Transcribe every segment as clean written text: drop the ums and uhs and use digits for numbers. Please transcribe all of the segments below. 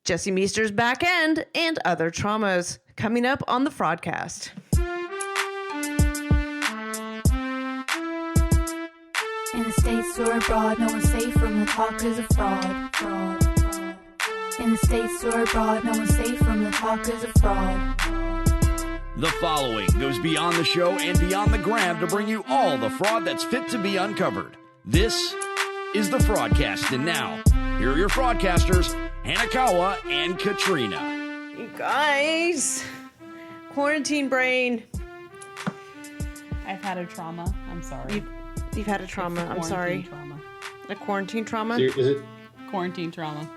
Jesse Meester's back end, and other traumas coming up on the Fraudcast. In the States or abroad, no one's safe from the talkers of fraud. In the States or abroad, no one's safe from the talkers of fraud. The following goes beyond the show and beyond the gram to bring you all the fraud that's fit to be uncovered. This is the Fraudcast, and now, here are your fraudcasters, Hanakawa and Katrina. You guys, quarantine brain. I've had a trauma. I'm sorry. You've had a trauma. I'm sorry. Trauma. A quarantine trauma? Is it? Quarantine trauma.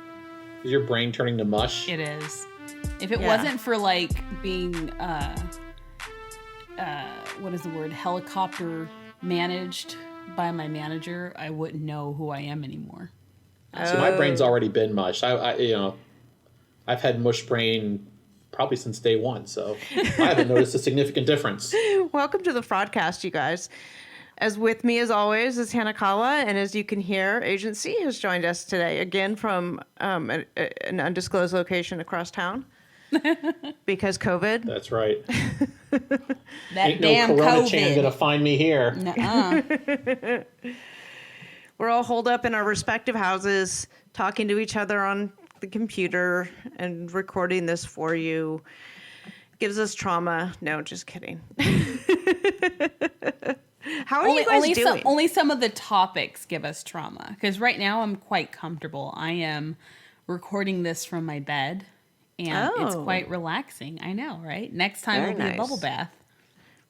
Is your brain turning to mush? It is. If it wasn't for like being, what is the word? Helicopter managed by my manager, I wouldn't know who I am anymore. So my brain's already been mush. I've had mush brain probably since day one, so I haven't noticed a significant difference. Welcome to the Fraudcast, you guys. As with me, as always, is Hanakawa, and as you can hear, Agent C has joined us today, again from an undisclosed location across town. Because COVID. That's right. That Ain't damn no Corona COVID. Chan gonna find me here. Nuh-uh. We're all holed up in our respective houses, talking to each other on the computer and recording this for you. Gives us trauma. No, just kidding. How are you guys doing? Only some of the topics give us trauma. Because right now I'm quite comfortable. I am recording this from my bed. And it's quite relaxing. I know, right? Next time Very will be nice. a bubble bath.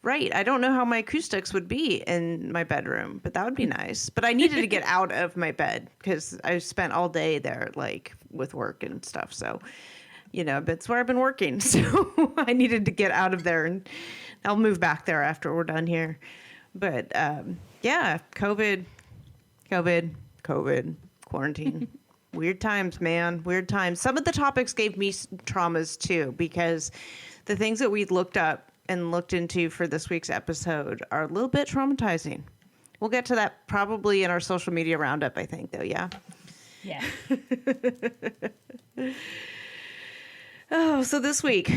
Right. I don't know how my acoustics would be in my bedroom, but that would be nice. But I needed to get out of my bed because I spent all day there, like, with work and stuff. So, that's where I've been working. So I needed to get out of there, and I'll move back there after we're done here. But, yeah, COVID, quarantine. Weird times, man. Weird times. Some of the topics gave me traumas, too, because the things that we looked up and looked into for this week's episode are a little bit traumatizing. We'll get to that probably in our social media roundup, I think, though, yeah? Yeah. Oh, so this week,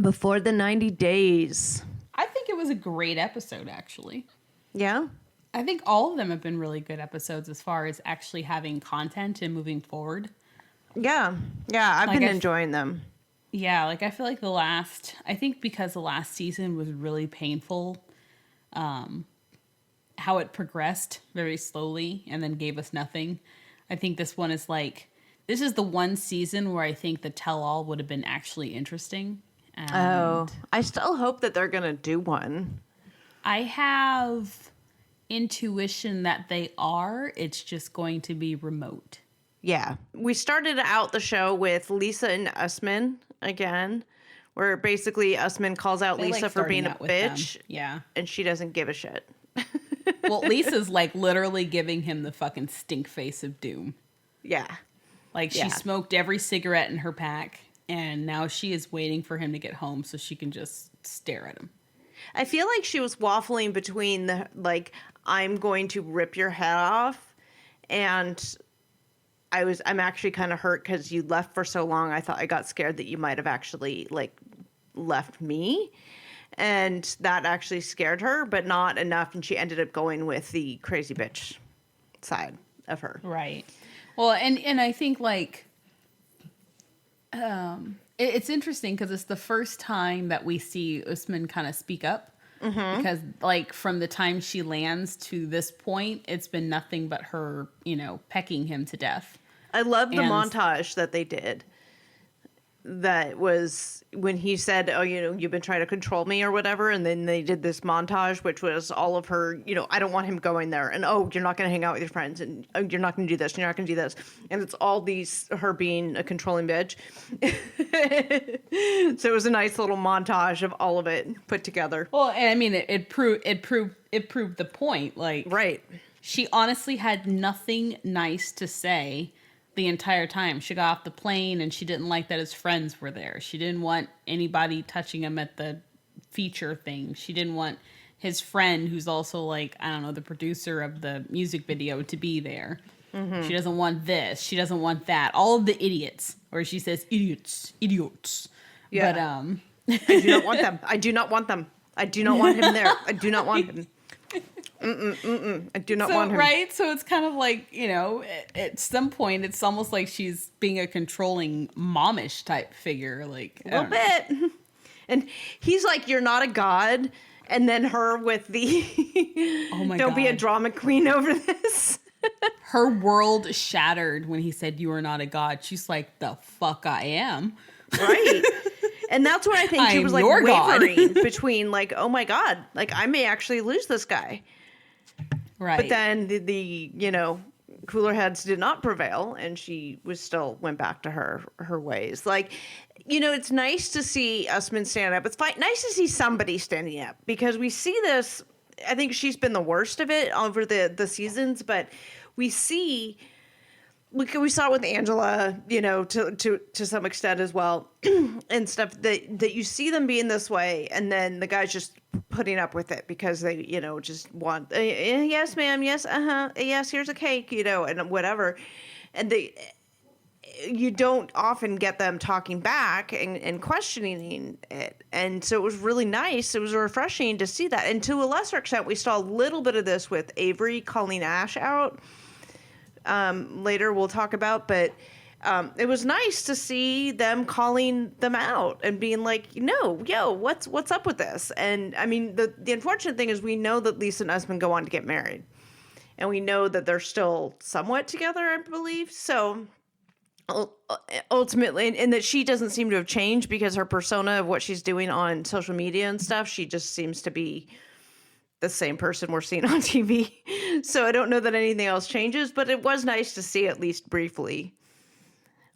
before the 90 days. I think it was a great episode, actually. Yeah? I think all of them have been really good episodes as far as actually having content and moving forward. Yeah. Yeah, I've been enjoying them. Yeah, I feel like I think because the last season was really painful, how it progressed very slowly and then gave us nothing. I think this one is this is the one season where I think the tell-all would have been actually interesting. And I still hope that they're going to do one. I have intuition that they are. It's just going to be remote. Yeah. We started out the show with Lisa and Usman again, where basically Usman calls out Lisa for being a bitch. Yeah. And she doesn't give a shit. Well, Lisa's literally giving him the fucking stink face of doom. Yeah. She smoked every cigarette in her pack, and now she is waiting for him to get home so she can just stare at him. I feel like she was waffling between I'm going to rip your head off, and I'm actually kind of hurt because you left for so long. I got scared that you might have actually left me, and that actually scared her, but not enough. And she ended up going with the crazy bitch side of her. Right. Well, and I think it's interesting because it's the first time that we see Usman kind of speak up. Mm-hmm. Because from the time she lands to this point, it's been nothing but her, pecking him to death. I love the montage that they did. That was when he said, oh, you've been trying to control me or whatever. And then they did this montage, which was all of her, I don't want him going there. And, oh, you're not going to hang out with your friends. And oh, you're not going to do this. You're not going to do this. And it's all her being a controlling bitch. So it was a nice little montage of all of it put together. Well, and I mean, it proved the point. Right. She honestly had nothing nice to say the entire time. She got off the plane and she didn't like that his friends were there. She didn't want anybody touching him at the feature thing. She didn't want his friend, who's also the producer of the music video, to be there. She doesn't want this. She doesn't want that. All of the idiots. Or she says, idiots. Yeah. But, I do not want them. I do not want them. I do not want him there. I do not want him. I do not want him. Right? So it's kind of like, at some point, it's almost like she's being a controlling momish type figure. Like, A little bit. And he's like, you're not a god. And then her with the, oh my don't God. be a drama queen over this. Her world shattered when he said, you are not a god. She's like, the fuck I am. Right. And that's what I think she I was am like your god. wavering between like, oh my God, like I may actually lose this guy. Right. But then the cooler heads did not prevail, and she still went back to her ways. Like, it's nice to see Usman stand up. It's nice to see somebody standing up, because we see this. I think she's been the worst of it over the seasons, but we see. We saw it with Angela, to some extent as well, and stuff that you see them being this way, and then the guy's just putting up with it because they, just want, yes, ma'am, yes, yes, here's a cake, and whatever, and you don't often get them talking back and questioning it, and so it was really nice. It was refreshing to see that, and to a lesser extent, we saw a little bit of this with Avery calling Ash out. Later we'll talk about, but it was nice to see them calling them out and being like, no, what's up with this? And I mean, the unfortunate thing is we know that Lisa and Usman go on to get married, and we know that they're still somewhat together, I believe. So ultimately, and that she doesn't seem to have changed, because her persona of what she's doing on social media and stuff, she just seems to be the same person we're seeing on TV. So I don't know that anything else changes, but it was nice to see, at least briefly,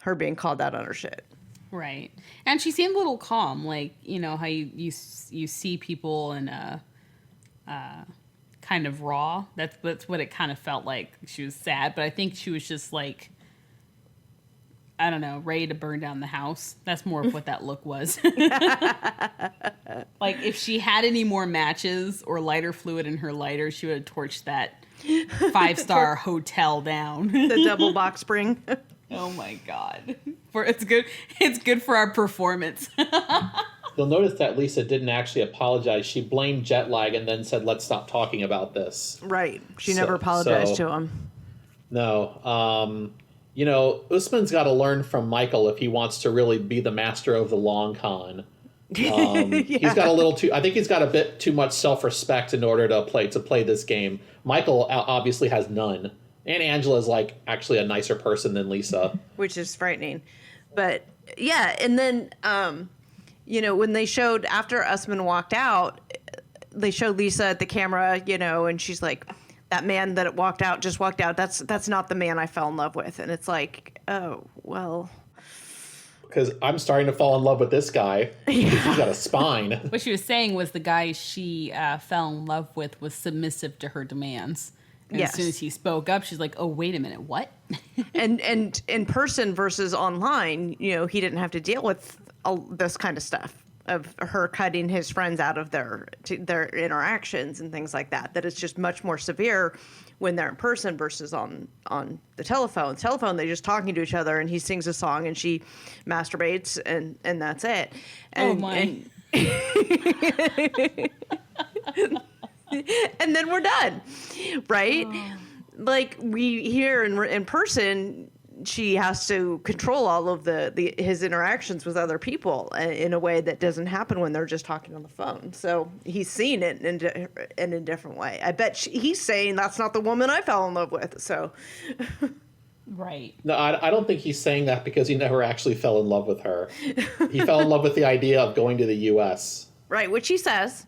her being called out on her shit. Right. And she seemed a little calm, like, how you see people in a kind of raw. That's what it kind of felt like. She was sad, but I think she was just like, I don't know, ready to burn down the house. That's more of what that look was. Like, if she had any more matches or lighter fluid in her lighter, she would have torched that 5-star hotel down. The double box spring. Oh my God. It's good for our performance. You'll notice that Lisa didn't actually apologize. She blamed jet lag and then said, let's stop talking about this. Right. She never apologized to him. No. Usman's got to learn from Michael if he wants to really be the master of the long con. He's got I think he's got a bit too much self-respect in order to play this game. Michael obviously has none. And Angela's like actually a nicer person than Lisa. Which is frightening. But yeah, and then, when they showed, after Usman walked out, they showed Lisa at the camera, and she's like, that man that walked out just walked out. That's not the man I fell in love with. And it's like, oh, well. Because I'm starting to fall in love with this guy. He's got a spine. What she was saying was the guy she fell in love with was submissive to her demands. And yes. As soon as he spoke up, she's like, oh, wait a minute, what? and in person versus online, he didn't have to deal with this kind of stuff. Of her cutting his friends out of their interactions and things like that. That it's just much more severe when they're in person versus on the telephone. Telephone, they're just talking to each other, and he sings a song and she masturbates, and that's it. And, oh my! And then we're done, right? Oh. Like we here in person. She has to control all of his interactions with other people in a way that doesn't happen when they're just talking on the phone. So he's seeing it in a different way. I bet he's saying that's not the woman I fell in love with. So, right. No, I don't think he's saying that because he never actually fell in love with her. He fell in love with the idea of going to the U.S. Right, which he says.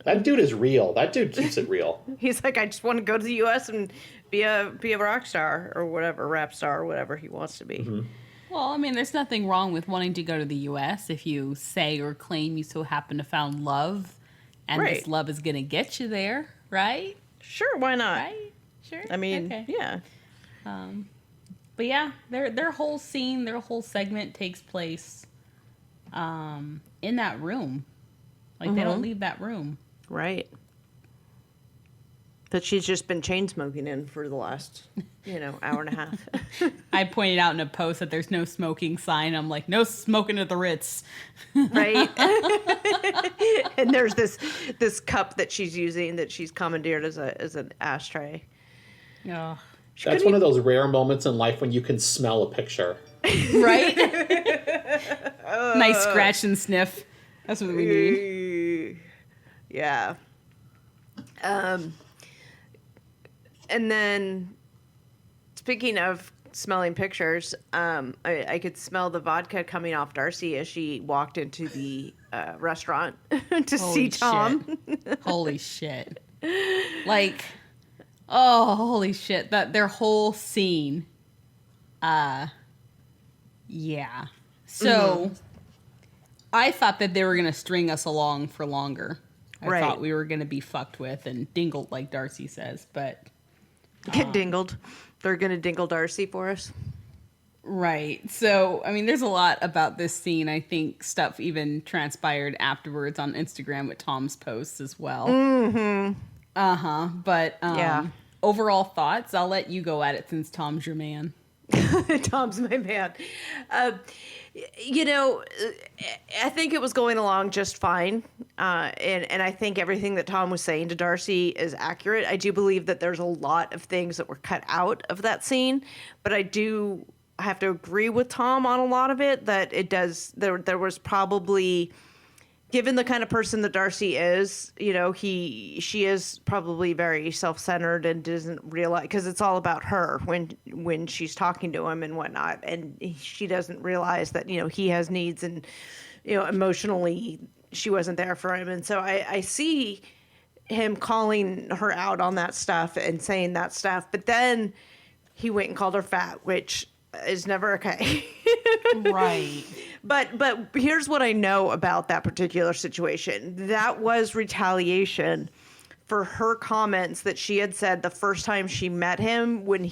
That dude is real. That dude keeps it real. He's like, I just want to go to the U.S. and be a rock star or whatever, rap star or whatever he wants to be. Mm-hmm. Well, I mean, there's nothing wrong with wanting to go to the U.S. if you say or claim you so happen to found love, and right. This love is going to get you there, right? Sure, why not? Right? Sure. I mean, okay. Yeah. But yeah, their whole scene, their whole segment takes place in that room. Like, they don't leave that room. Right. that she's just been chain smoking in for the last, hour and a half. I pointed out in a post that there's no smoking sign. I'm like, no smoking at the Ritz. Right. And there's this cup that she's using that she's commandeered as an ashtray. Oh. That's one of those rare moments in life when you can smell a picture. Right? Nice scratch and sniff. That's what we need. Yeah. And then, speaking of smelling pictures, I could smell the vodka coming off Darcy as she walked into the restaurant to see Tom. Holy shit. Like, oh, holy shit. Their whole scene. Yeah. So, I thought that they were going to string us along for longer. I thought we were going to be fucked with and dingled, like Darcy says, but... Get dingled. They're going to dingle Darcy for us. Right. So, I mean, there's a lot about this scene. I think stuff even transpired afterwards on Instagram with Tom's posts as well. Mm-hmm. Uh-huh. But overall thoughts, I'll let you go at it since Tom's your man. Tom's my man. I think it was going along just fine. And I think everything that Tom was saying to Darcy is accurate. I do believe that there's a lot of things that were cut out of that scene, but I do have to agree with Tom on a lot of it, that it does, there was probably, given the kind of person that Darcy is, she is probably very self-centered and doesn't realize, because it's all about her when she's talking to him and whatnot, and she doesn't realize that he has needs, and emotionally she wasn't there for him. And so I see him calling her out on that stuff and saying that stuff, but then he went and called her fat, which is never okay. Right. But here's what I know about that particular situation. That was retaliation for her comments that she had said the first time she met him, when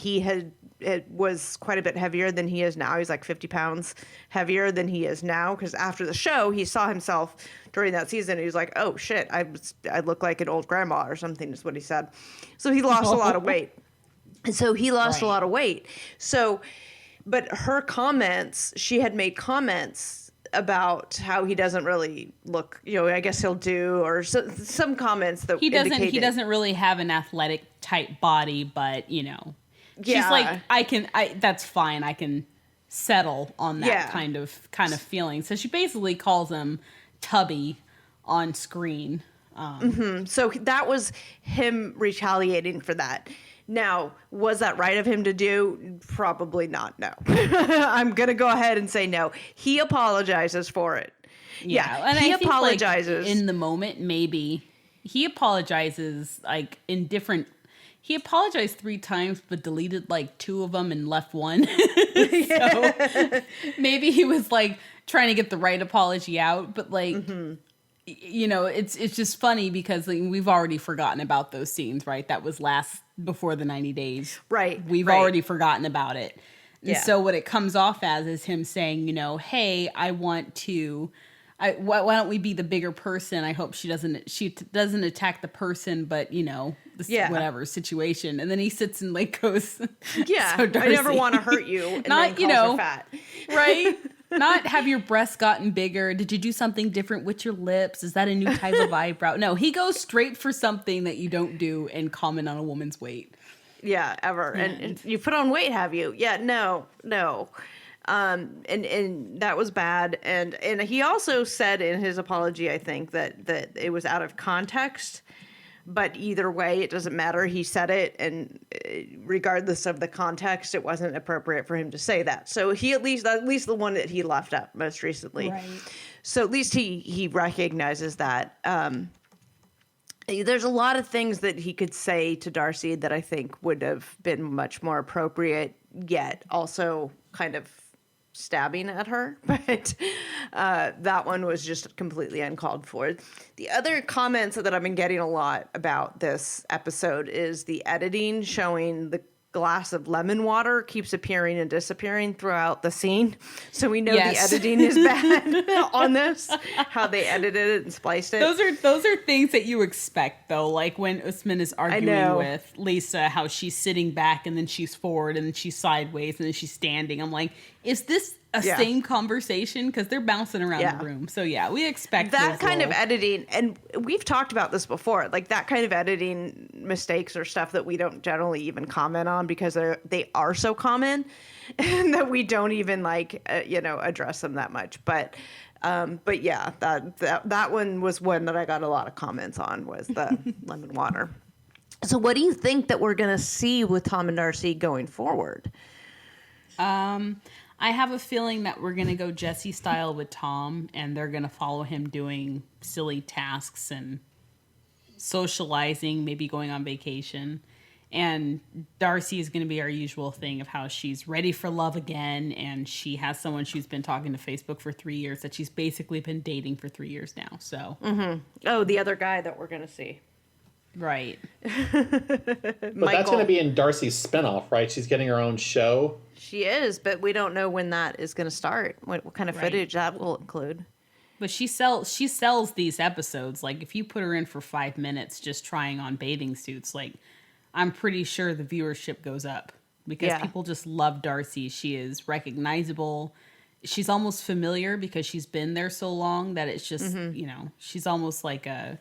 it was quite a bit heavier than he is now. He's like 50 pounds heavier than he is now, because after the show, he saw himself during that season. And he was like, oh, shit, I look like an old grandma or something is what he said. So he lost a lot of weight. And so he lost a lot of weight. So... But her comments, she had made comments about how he doesn't really look, I guess he'll do, or some comments that he doesn't really have an athletic type body, but she's like, that's fine. I can settle on that kind of feeling. So she basically calls him Tubby on screen. So that was him retaliating for that. Now, was that right of him to do? Probably not, no. I'm going to go ahead and say no. He apologizes for it. Yeah, and he I think, apologizes. In the moment, maybe. He apologizes, he apologized 3 times, but deleted, 2 of them and left 1. So, maybe he was, trying to get the right apology out, but, it's just funny because we've already forgotten about those scenes, right? That was before the 90 days. Right. We've already forgotten about it. And so what it comes off as is him saying, hey, I want to, why don't we be the bigger person? I hope she doesn't attack the person, but whatever situation. And then he sits and goes, yeah, so Darcy, I never want to hurt you. And not, then calls her fat. Right. Not have your breasts gotten bigger. Did you do something different with your lips? Is that a new type of eyebrow? No, he goes straight for something that you don't do and comment on a woman's weight. Yeah, ever. And you put on weight, have you? Yeah, no. And that was bad. And he also said in his apology, I think, that it was out of context. But either way, it doesn't matter. He said it, and regardless of the context, it wasn't appropriate for him to say that. So he at least the one that he left up most recently. Right. So at least he recognizes that. There's a lot of things that he could say to Darcy that I think would have been much more appropriate, yet also kind of stabbing at her, but that one was just completely uncalled for. The other comments that I've been getting a lot about this episode is the editing showing the glass of lemon water keeps appearing and disappearing throughout the scene. So we know Yes. the editing is bad on this, how they edited it and spliced it. Those are things that you expect, though. Like when Usman is arguing with Lisa, how she's sitting back and then she's forward and then she's sideways and then she's standing. I'm like, is this a same conversation? Because they're bouncing around the room. So yeah, we expect that kind of editing, and we've talked about this before, like that kind of editing mistakes or stuff that we don't generally even comment on because they are so common and that we don't even address them that much. But yeah, that one was one that I got a lot of comments on, was the lemon water. So what do you think that we're going to see with Tom and Darcy going forward? I have a feeling that we're going to go Jesse style with Tom, and they're going to follow him doing silly tasks and socializing, maybe going on vacation. And Darcy is going to be our usual thing of how she's ready for love again, and she has someone she's been talking to Facebook for 3 years that she's basically been dating for 3 years now. So, Oh, the other guy that we're going to see. Right. But that's going to be in Darcy's spinoff, right? She's getting her own show. She is, but we don't know when that is going to start. What kind of footage that will include. But she sells these episodes. Like, if you put her in for 5 minutes just trying on bathing suits, like, I'm pretty sure the viewership goes up because people just love Darcy. She is recognizable. She's almost familiar because she's been there so long that it's just, she's almost like an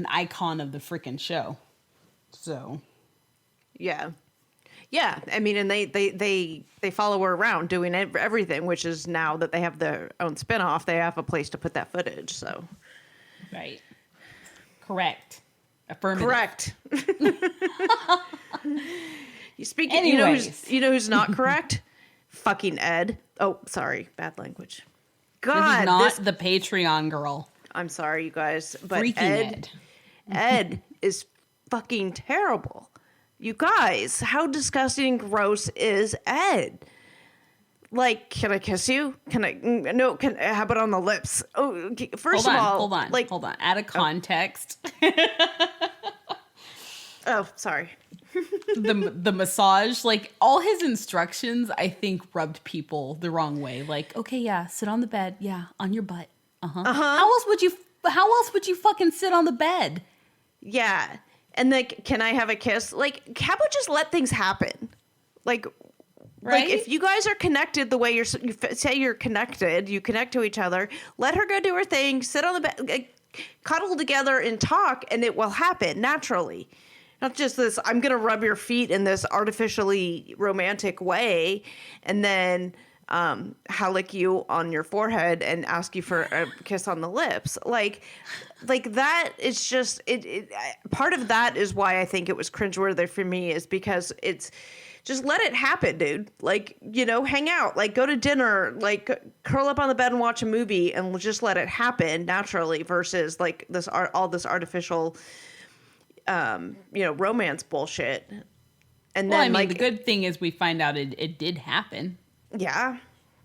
icon of the freaking show. So, yeah. Yeah, I mean, and they follow her around doing everything, which is now that they have their own spinoff, they have a place to put that footage. So, right, correct, affirmative, correct. You speak. Anyways. You know who's not correct? Fucking Ed. Oh, sorry, bad language. God, this is not the Patreon girl. I'm sorry, you guys, but Freaking Ed is fucking terrible. You guys, how disgusting and gross is Ed? Like, can I kiss you? Can I? No. How about on the lips? Oh, first of all, hold on. Out of context. Oh, sorry. the massage, like all his instructions, I think rubbed people the wrong way. Like, okay, yeah, sit on the bed, yeah, on your butt. How else would you fucking sit on the bed? Yeah. And like, can I have a kiss? Like, how about just let things happen? Like, right? Like if you guys are connected the way you say you're connected, you connect to each other, let her go do her thing, sit on the bed, like, cuddle together and talk, and it will happen naturally. Not just this, I'm going to rub your feet in this artificially romantic way, and then lick you on your forehead and ask you for a kiss on the lips. Like that is just it. Part of that is why I think it was cringeworthy for me, is because it's just let it happen, dude. Like, hang out, like go to dinner, like curl up on the bed and watch a movie, and just let it happen naturally versus like all this artificial, romance bullshit. And then, the good thing is we find out it did happen. Yeah.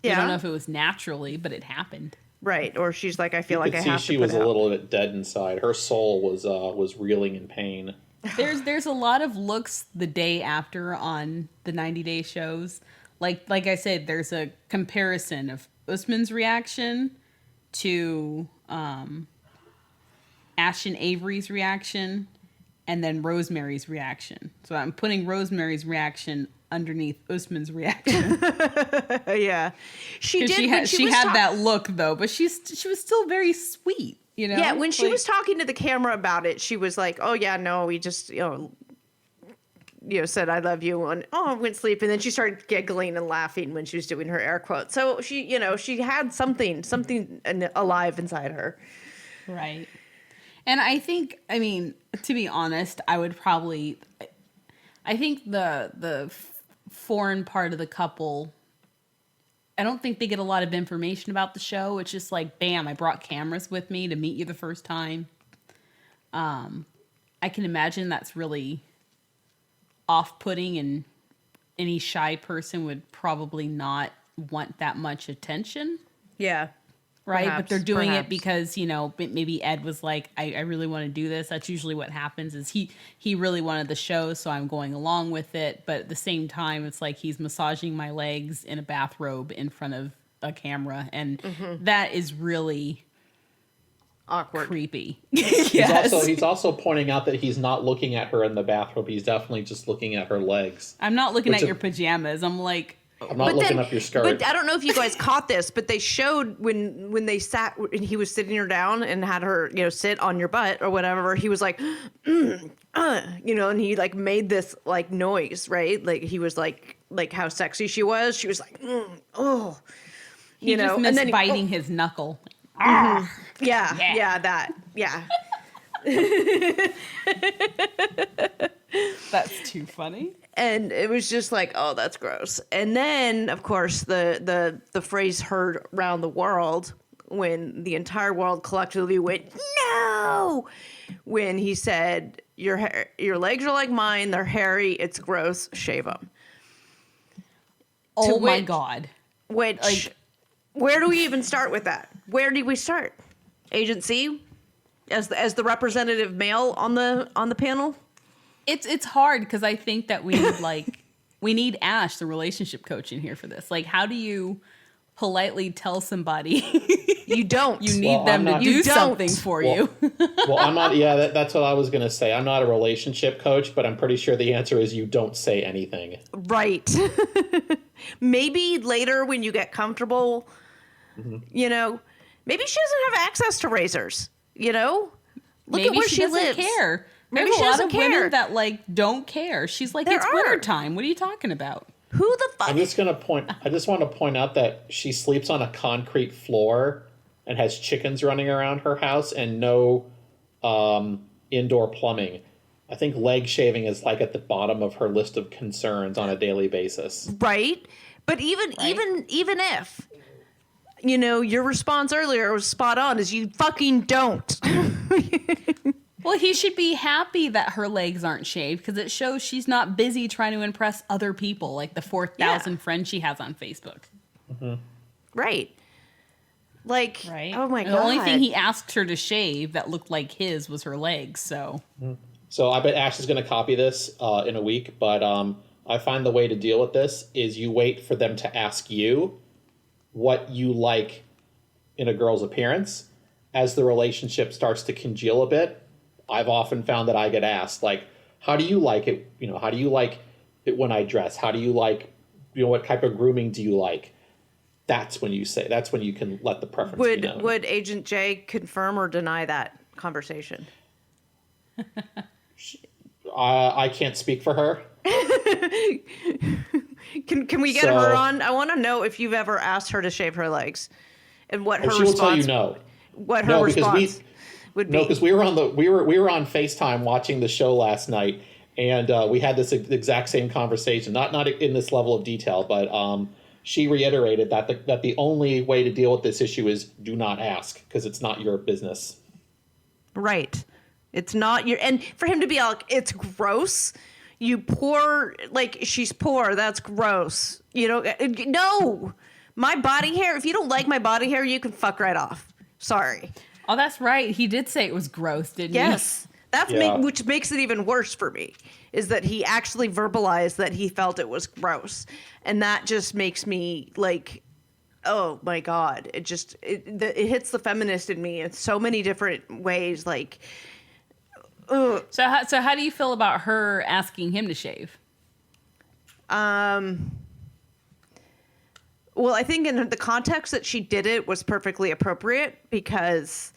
I don't know if it was naturally, but it happened. Right. Or she's like, I feel like I have to. She was a little bit dead inside. Her soul was reeling in pain. There's a lot of looks the day after on the 90-day shows. Like I said, there's a comparison of Usman's reaction to Ash and Avery's reaction, and then Rosemary's reaction. So I'm putting Rosemary's reaction underneath Usman's reaction. Yeah, she did. She had that look though, but she was still very sweet. Yeah, when she was talking to the camera about it, she was like, "Oh yeah, no, we just said I love you," and I went to sleep, and then she started giggling and laughing when she was doing her air quotes. So she had something alive inside her, right? And I think, to be honest, I think the foreign part of the couple, I don't think they get a lot of information about the show. It's just like, bam, I brought cameras with me to meet you the first time. I can imagine that's really off-putting, and any shy person would probably not want that much attention. Yeah. right? Perhaps, But they're doing perhaps. it because, maybe Ed was like, I really want to do this. That's usually what happens is he really wanted the show, so I'm going along with it. But at the same time, it's like he's massaging my legs in a bathrobe in front of a camera. And that is really Awkward. creepy. He's also pointing out that he's not looking at her in the bathrobe. He's definitely just looking at her legs. I'm not looking at your pajamas. I'm like, I'm not looking up your skirt. But I don't know if you guys caught this, but they showed when they sat and he was sitting her down and had her, sit on your butt or whatever. He was like, and he like made this like noise, right? Like he was like how sexy she was. She was like, oh, he just and missed then biting his knuckle. Yeah, that, yeah. That's too funny. And it was just like, oh, that's gross. And then, of course, the phrase heard around the world when the entire world collectively went, no! When he said, your legs are like mine, they're hairy, it's gross, shave them. Oh my God. Which, where do we even start with that? Where do we start? Agency? As the representative male on the panel? It's hard because I think that we need Ash, the relationship coach, in here for this. Like, how do you politely tell somebody you don't? You need them to do something for you. Well, I'm not. Yeah, that's what I was gonna say. I'm not a relationship coach, but I'm pretty sure the answer is you don't say anything. Right. Maybe later when you get comfortable, maybe she doesn't have access to razors. Look Maybe at where she doesn't lives. care. Maybe There's she a lot doesn't of care. women that don't care. She's like, There it's are. winter time. What are you talking about? Who the fuck? I just want to point out that she sleeps on a concrete floor and has chickens running around her house and no indoor plumbing. I think leg shaving is like at the bottom of her list of concerns on a daily basis. Right. But even if, your response earlier was spot on, is you fucking don't. Well, he should be happy that her legs aren't shaved because it shows she's not busy trying to impress other people, like the 4,000 friends she has on Facebook. Mm-hmm. Right. Like, right? Oh my And God. The only thing he asked her to shave that looked like his was her legs. So I bet Ash is going to copy this in a week, but I find the way to deal with this is you wait for them to ask you what you like in a girl's appearance. As the relationship starts to congeal a bit, I've often found that I get asked, like, how do you like it? How do you like it when I dress? How do you like, what type of grooming do you like? That's when you can let the preference be known. Would Agent J confirm or deny that conversation? I can't speak for her. Can we get her on? I want to know if you've ever asked her to shave her legs and what her she will response. tell you no. What her response would be. No, because we were on FaceTime watching the show last night, and we had this exact same conversation. Not in this level of detail, but she reiterated that the only way to deal with this issue is do not ask because it's not your business. Right. It's not your, and for him to be like, it's gross. You poor, like she's poor. That's gross. No, my body hair. If you don't like my body hair, you can fuck right off. Sorry. Oh, that's right. He did say it was gross, didn't he? Yes. Which makes it even worse for me, is that he actually verbalized that he felt it was gross. And that just makes me like, oh my God. It hits the feminist in me in so many different ways. Like, ugh. So how do you feel about her asking him to shave? Well, I think in the context that she did it was perfectly appropriate because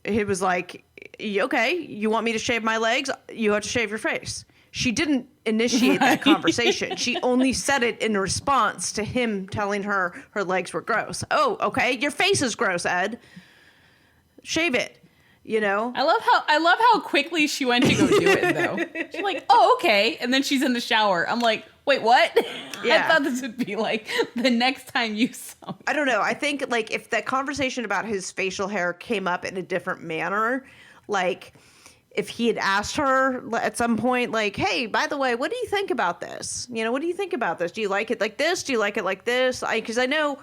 it was like, okay, you want me to shave my legs? You have to shave your face. She didn't initiate that conversation. She only said it in response to him telling her her legs were gross. Oh, okay, your face is gross, Ed. Shave it. I love how quickly she went to go do it though. She's like, oh, okay. And then she's in the shower. I'm like, wait, what? Yeah. I thought this would be like the next time you saw me. I don't know. I think like if that conversation about his facial hair came up in a different manner, like if he had asked her at some point, like, hey, by the way, what do you think about this? What do you think about this? Do you like it like this? Do you like it like this? Because I know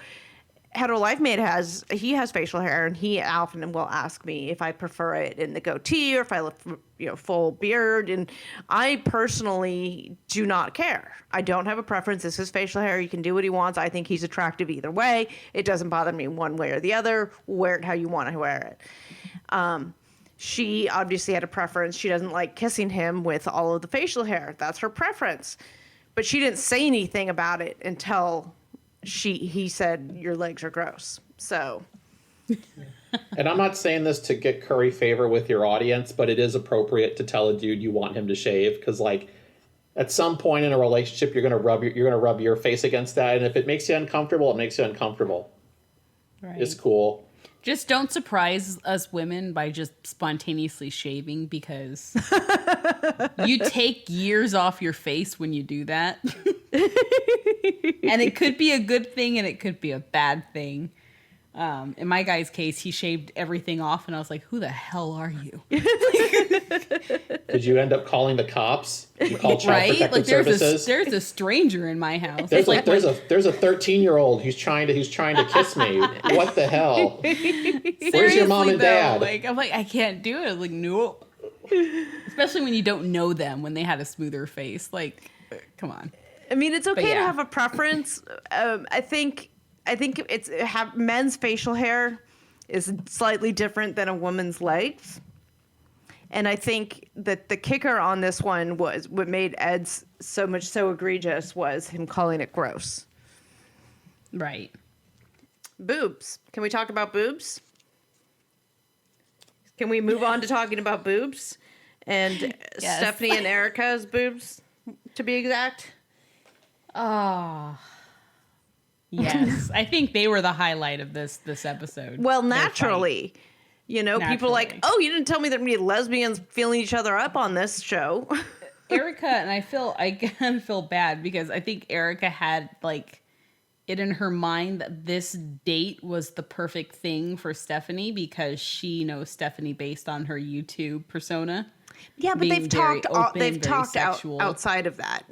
Hetero Life Mate has facial hair, and he often will ask me if I prefer it in the goatee or if I look, full beard. And I personally do not care. I don't have a preference. This is facial hair. He can do what he wants. I think he's attractive either way. It doesn't bother me one way or the other. Wear it how you want to wear it. She obviously had a preference. She doesn't like kissing him with all of the facial hair. That's her preference. But she didn't say anything about it until he said, your legs are gross. So. And I'm not saying this to get curry favor with your audience, but it is appropriate to tell a dude you want him to shave, because like at some point in a relationship, you're gonna rub your face against that, and if it makes you uncomfortable, it makes you uncomfortable. Right. It's cool. Just don't surprise us women by just spontaneously shaving, because you take years off your face when you do that. And it could be a good thing and it could be a bad thing. In my guy's case, he shaved everything off and I was like, who the hell are you? Did you end up calling the cops? Did you call Child Protective Services? There's a stranger in my house. There's a 13-year-old who's trying to kiss me. What the hell? Where's your mom and dad? I'm like, I can't do it. I'm like, no. Especially when you don't know them, when they had a smoother face. Like, come on. I mean, it's okay to have a preference. I think men's facial hair is slightly different than a woman's legs. And I think that the kicker on this one was what made Ed's so egregious was him calling it gross. Right. Boobs. Can we talk about boobs? Can we move on to talking about boobs? And yes. Stephanie and Erica's boobs, to be exact? Oh, yes. I think they were the highlight of this episode. Well, naturally. People are like, oh, you didn't tell me there would be lesbians feeling each other up on this show. Erica, and I kind of feel bad because I think Erica had like it in her mind that this date was the perfect thing for Stephanie because she knows Stephanie based on her YouTube persona. Yeah, but they've talked outside of that,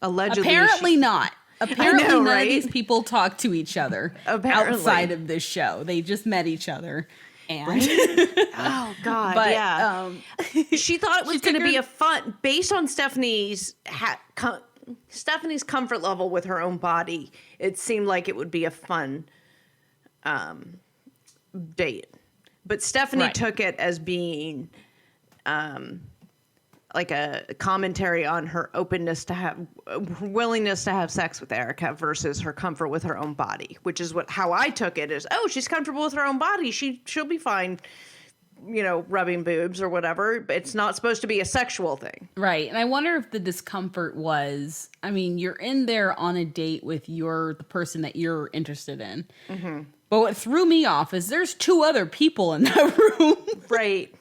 Allegedly. Apparently not. Apparently none of these people talk to each other outside of this show. They just met each other. And oh God, but, yeah. She thought it was going to be a fun, based on Stephanie's comfort level with her own body. It seemed like it would be a fun date, but Stephanie took it as being like a commentary on her willingness to have sex with Erica versus her comfort with her own body, which is how I took it as, oh, she's comfortable with her own body. She'll be fine, rubbing boobs or whatever. But it's not supposed to be a sexual thing. Right. And I wonder if the discomfort was, you're in there on a date with the person that you're interested in. Mm-hmm. But what threw me off is there's two other people in that room. Right.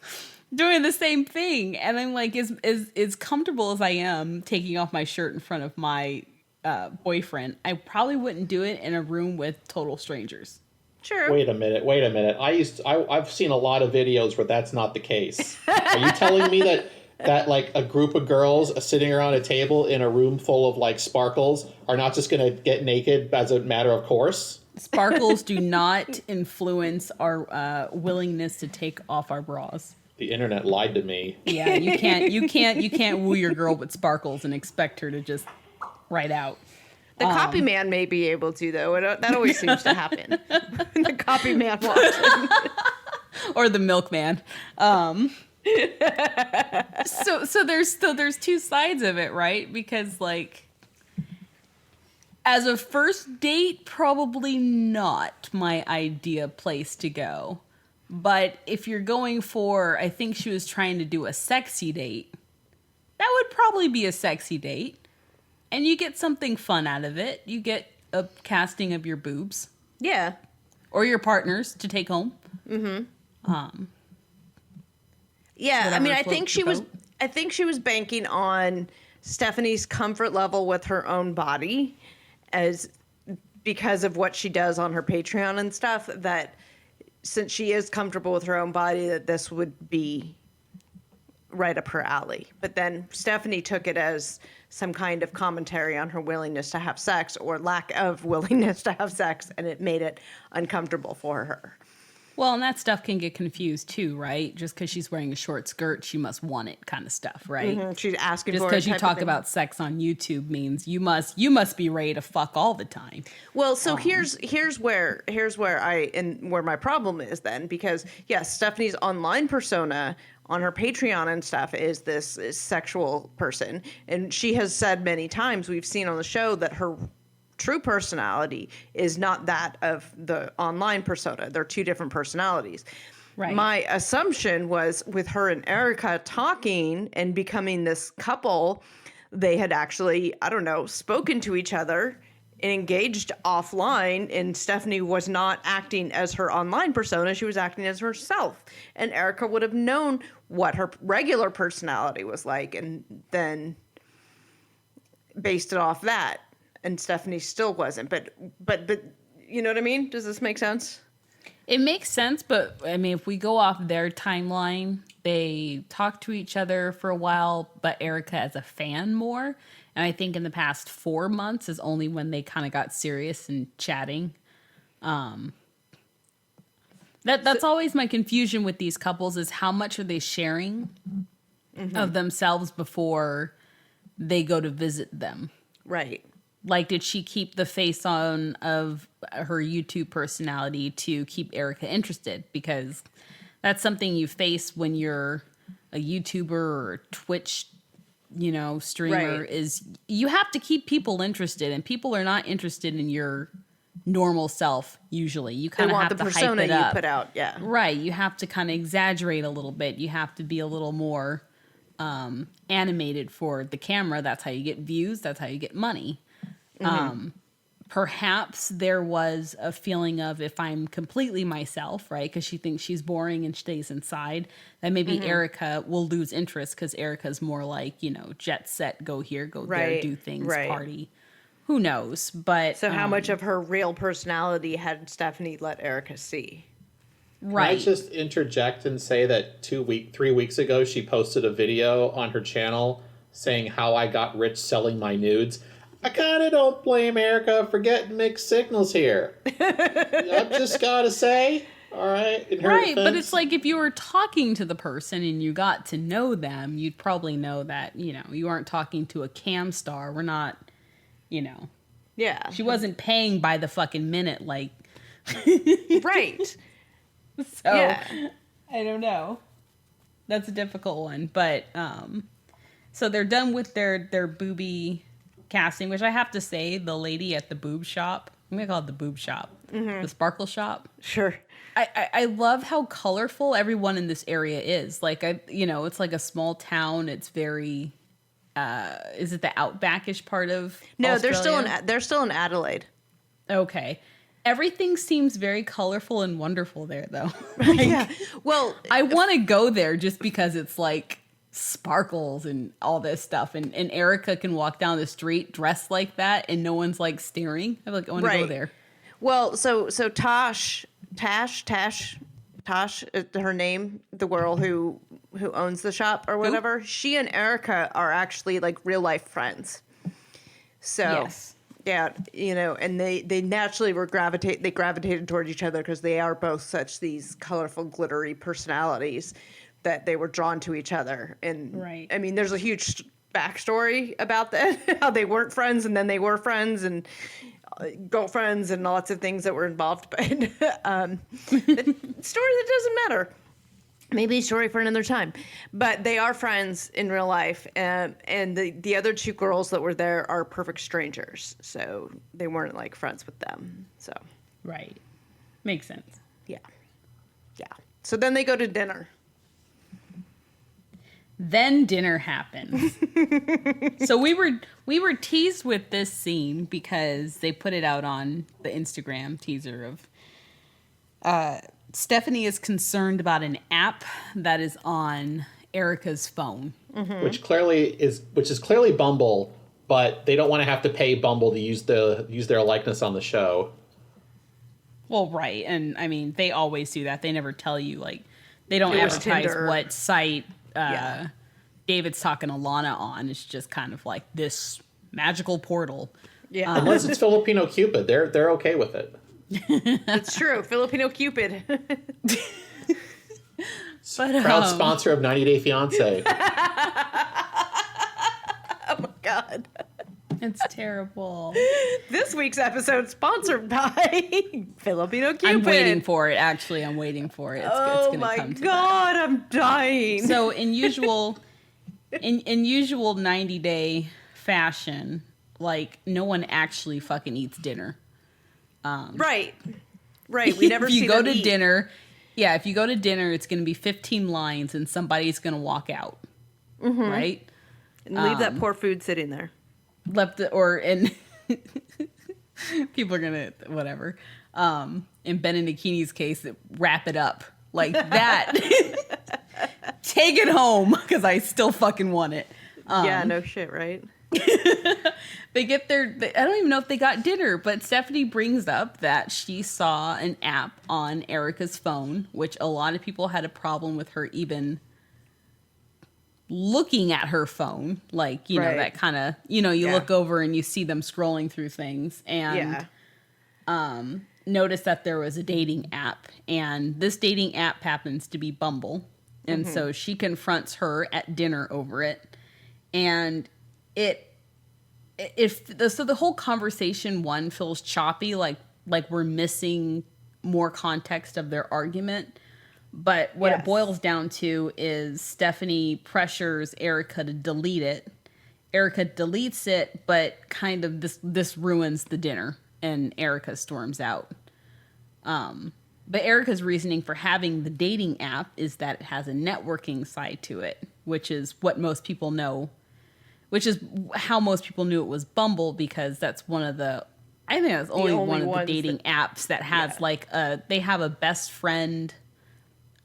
Doing the same thing, and I'm like, as comfortable as I am taking off my shirt in front of my boyfriend, I probably wouldn't do it in a room with total strangers. Sure. Wait a minute. I've seen a lot of videos where that's not the case. Are you telling me that like a group of girls sitting around a table in a room full of like sparkles are not just going to get naked as a matter of course? Sparkles do not influence our willingness to take off our bras. The internet lied to me. Yeah, you can't woo your girl with sparkles and expect her to just ride out. The copy man may be able to, though. That always seems to happen. The copy man watching. Or the milkman. So there's two sides of it, right? Because like as a first date, probably not my idea place to go. But if you're going for, I think she was trying to do a sexy date, that would probably be a sexy date. And you get something fun out of it. You get a casting of your boobs. Yeah. Or your partners to take home. Mm-hmm. Yeah, I think she was banking on Stephanie's comfort level with her own body because of what she does on her Patreon and stuff, that since she is comfortable with her own body, that this would be right up her alley. But then Stephanie took it as some kind of commentary on her willingness to have sex or lack of willingness to have sex, and it made it uncomfortable for her. Well, and that stuff can get confused too, right? Just because she's wearing a short skirt, she must want it kind of stuff, right? Mm-hmm. She's asking just for it. Just because you talk about sex on YouTube means you must be ready to fuck all the time. Well, so here's where where my problem is then, because yes, Stephanie's online persona on her Patreon and stuff is this sexual person, and she has said many times, we've seen on the show, that her true personality is not that of the online persona. They're two different personalities. Right. My assumption was with her and Erica talking and becoming this couple, they had actually, I don't know, spoken to each other and engaged offline, and Stephanie was not acting as her online persona. She was acting as herself. And Erica would have known what her regular personality was like and then based it off that. And Stephanie still wasn't. But you know what I mean? Does this make sense? It makes sense, but I mean, if we go off their timeline, they talked to each other for a while, but Erica as a fan more. And I think in the past 4 months is only when they kind of got serious and chatting. That's always my confusion with these couples, is how much are they sharing of themselves before they go to visit them? Right. Like, did she keep the face on of her YouTube personality to keep Erica interested? Because that's something you face when you're a YouTuber or a Twitch, streamer, right. Is you have to keep people interested, and people are not interested in your normal self usually. You kind of have to hype it up. They want the persona you put out, yeah. Right. You have to kind of exaggerate a little bit. You have to be a little more animated for the camera. That's how you get views. That's how you get money. Perhaps there was a feeling of, if I'm completely myself, right, because she thinks she's boring and stays inside, that maybe Erica will lose interest because Erica's more like, jet set, go here, go there, do things, party. Who knows? But so how much of her real personality had Stephanie let Erica see? Can Right. I just interject and say that 3 weeks ago she posted a video on her channel saying how I got rich selling my nudes. I kind of don't blame Erica for getting mixed signals here. I've just got to say, all right. Right, but it's like if you were talking to the person and you got to know them, you'd probably know that, you aren't talking to a cam star. We're not, Yeah. She wasn't paying by the fucking minute, like. Right. So, yeah. I don't know. That's a difficult one. But, so they're done with their booby casting, which I have to say, the lady at the boob shop, I'm gonna call it the boob shop, the sparkle shop. Sure. I love how colorful everyone in this area is. Like, it's like a small town. It's very, is it the outbackish part of No, Australia? they're still in Adelaide. Okay. Everything seems very colorful and wonderful there, though. Yeah. Well, I want to go there just because it's like sparkles and all this stuff, and Erica can walk down the street dressed like that and no one's like staring. I'm like, I want to go there. Well, so Tash, her name, the girl who owns the shop or whatever, she and Erica are actually like real life friends. So Yes. yeah, and they naturally gravitated toward each other because they are both such these colorful, glittery personalities that they were drawn to each other. And Right. I mean, there's a huge backstory about that, how they weren't friends and then they were friends and girlfriends and lots of things that were involved. But the story that doesn't matter. Maybe a story for another time. But they are friends in real life. And the other two girls that were there are perfect strangers. So they weren't like friends with them. So. Right. Makes sense. Yeah. Yeah. So then they go to dinner. Then dinner happens. So we were teased with this scene because they put it out on the Instagram teaser of Stephanie is concerned about an app that is on Erica's phone. Mm-hmm. Which is clearly Bumble, but they don't want to have to pay Bumble to use their likeness on the show. Well, right. And I mean, they always do that. They never tell you, like, they don't advertise Tinder. what site Yeah. David's talking to Lana on, it's just kind of like this magical portal. Yeah. Unless it's Filipino Cupid, they're okay with it. It's true. Filipino Cupid. Proud sponsor of 90 Day Fiance. Oh my God. It's terrible. This week's episode sponsored by Filipino Cupid. I'm waiting for it. Actually, I'm waiting for it. It's Oh gonna my come to God, I'm dying. So in usual 90 Day fashion, like no one actually fucking eats dinner. Right. We never if you see go them to eat. dinner, if you go to dinner, it's going to be 15 lines and somebody's going to walk out. Mm-hmm. Right? And leave that poor food sitting there. And people are going to, whatever. In Ben and Akini's case, wrap it up like that. Take it home because I still fucking want it. Yeah, no shit, right? They get I don't even know if they got dinner, but Stephanie brings up that she saw an app on Erica's phone, which a lot of people had a problem with her even looking at her phone. Like, you know, Right. that kind of, you look over and you see them scrolling through things. And notice that there was a dating app, and this dating app happens to be Bumble. And so she confronts her at dinner over it. And so the whole conversation feels choppy, like we're missing more context of their argument. But what it boils down to is Stephanie pressures Erica to delete it. Erica deletes it, but kind of this ruins the dinner, and Erica storms out. But Erica's reasoning for having the dating app is that it has a networking side to it, which is what most people know. Which is how most people knew it was Bumble, because that's one of the, I think that's only one of the dating apps that has they have a best friend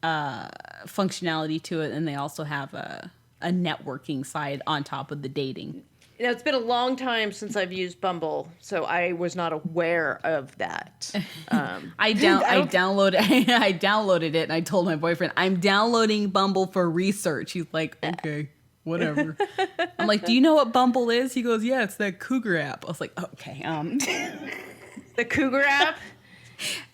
functionality to it, and they also have a networking side on top of the dating. You know, it's been a long time since I've used Bumble, so I was not aware of that. I downloaded it, and I told my boyfriend, I'm downloading Bumble for research. He's like, okay. Whatever. I'm like, do you know what Bumble is? He goes, yeah, it's that cougar app. I was like, okay. The cougar app?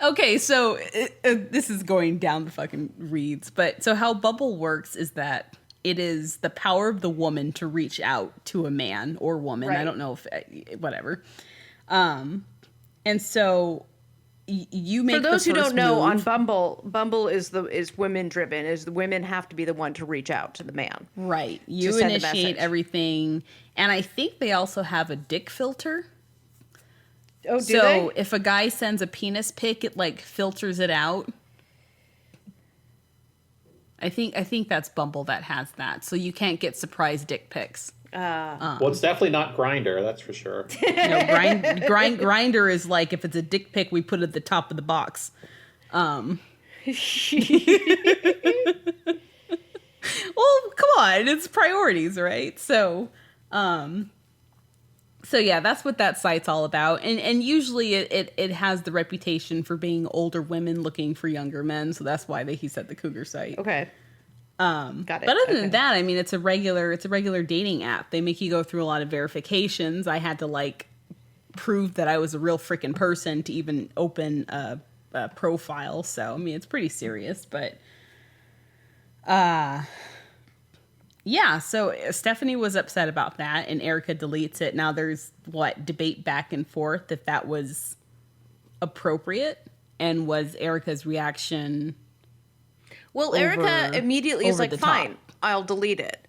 Okay, so this is going down the fucking reeds. But so how Bumble works is that it is the power of the woman to reach out to a man or woman. Right. I don't know if, whatever. And so you make For those the who first don't know, move. on Bumble is women driven. Is the women have to be the one to reach out to the man. Right. You send a initiate message. everything. And I think they also have a dick filter. Oh, do So they? if a guy sends a penis pic, it like filters it out. I think that's Bumble that has that. So you can't get surprise dick pics. Well, it's definitely not Grindr, that's for sure. Grinder is like, if it's a dick pic, we put it at the top of the box. Well, come on, it's priorities, right? So yeah, that's what that site's all about. And usually it has the reputation for being older women looking for younger men. So that's why he said the cougar site. Okay. Got it. But other than that, I mean, it's a regular dating app. They make you go through a lot of verifications. I had to like prove that I was a real freaking person to even open a profile. So I mean, it's pretty serious. But yeah. So Stephanie was upset about that, and Erica deletes it. Now there's debate back and forth if that was appropriate, and was Erica's reaction. Well, Erica immediately is over like, the fine, top. I'll delete it.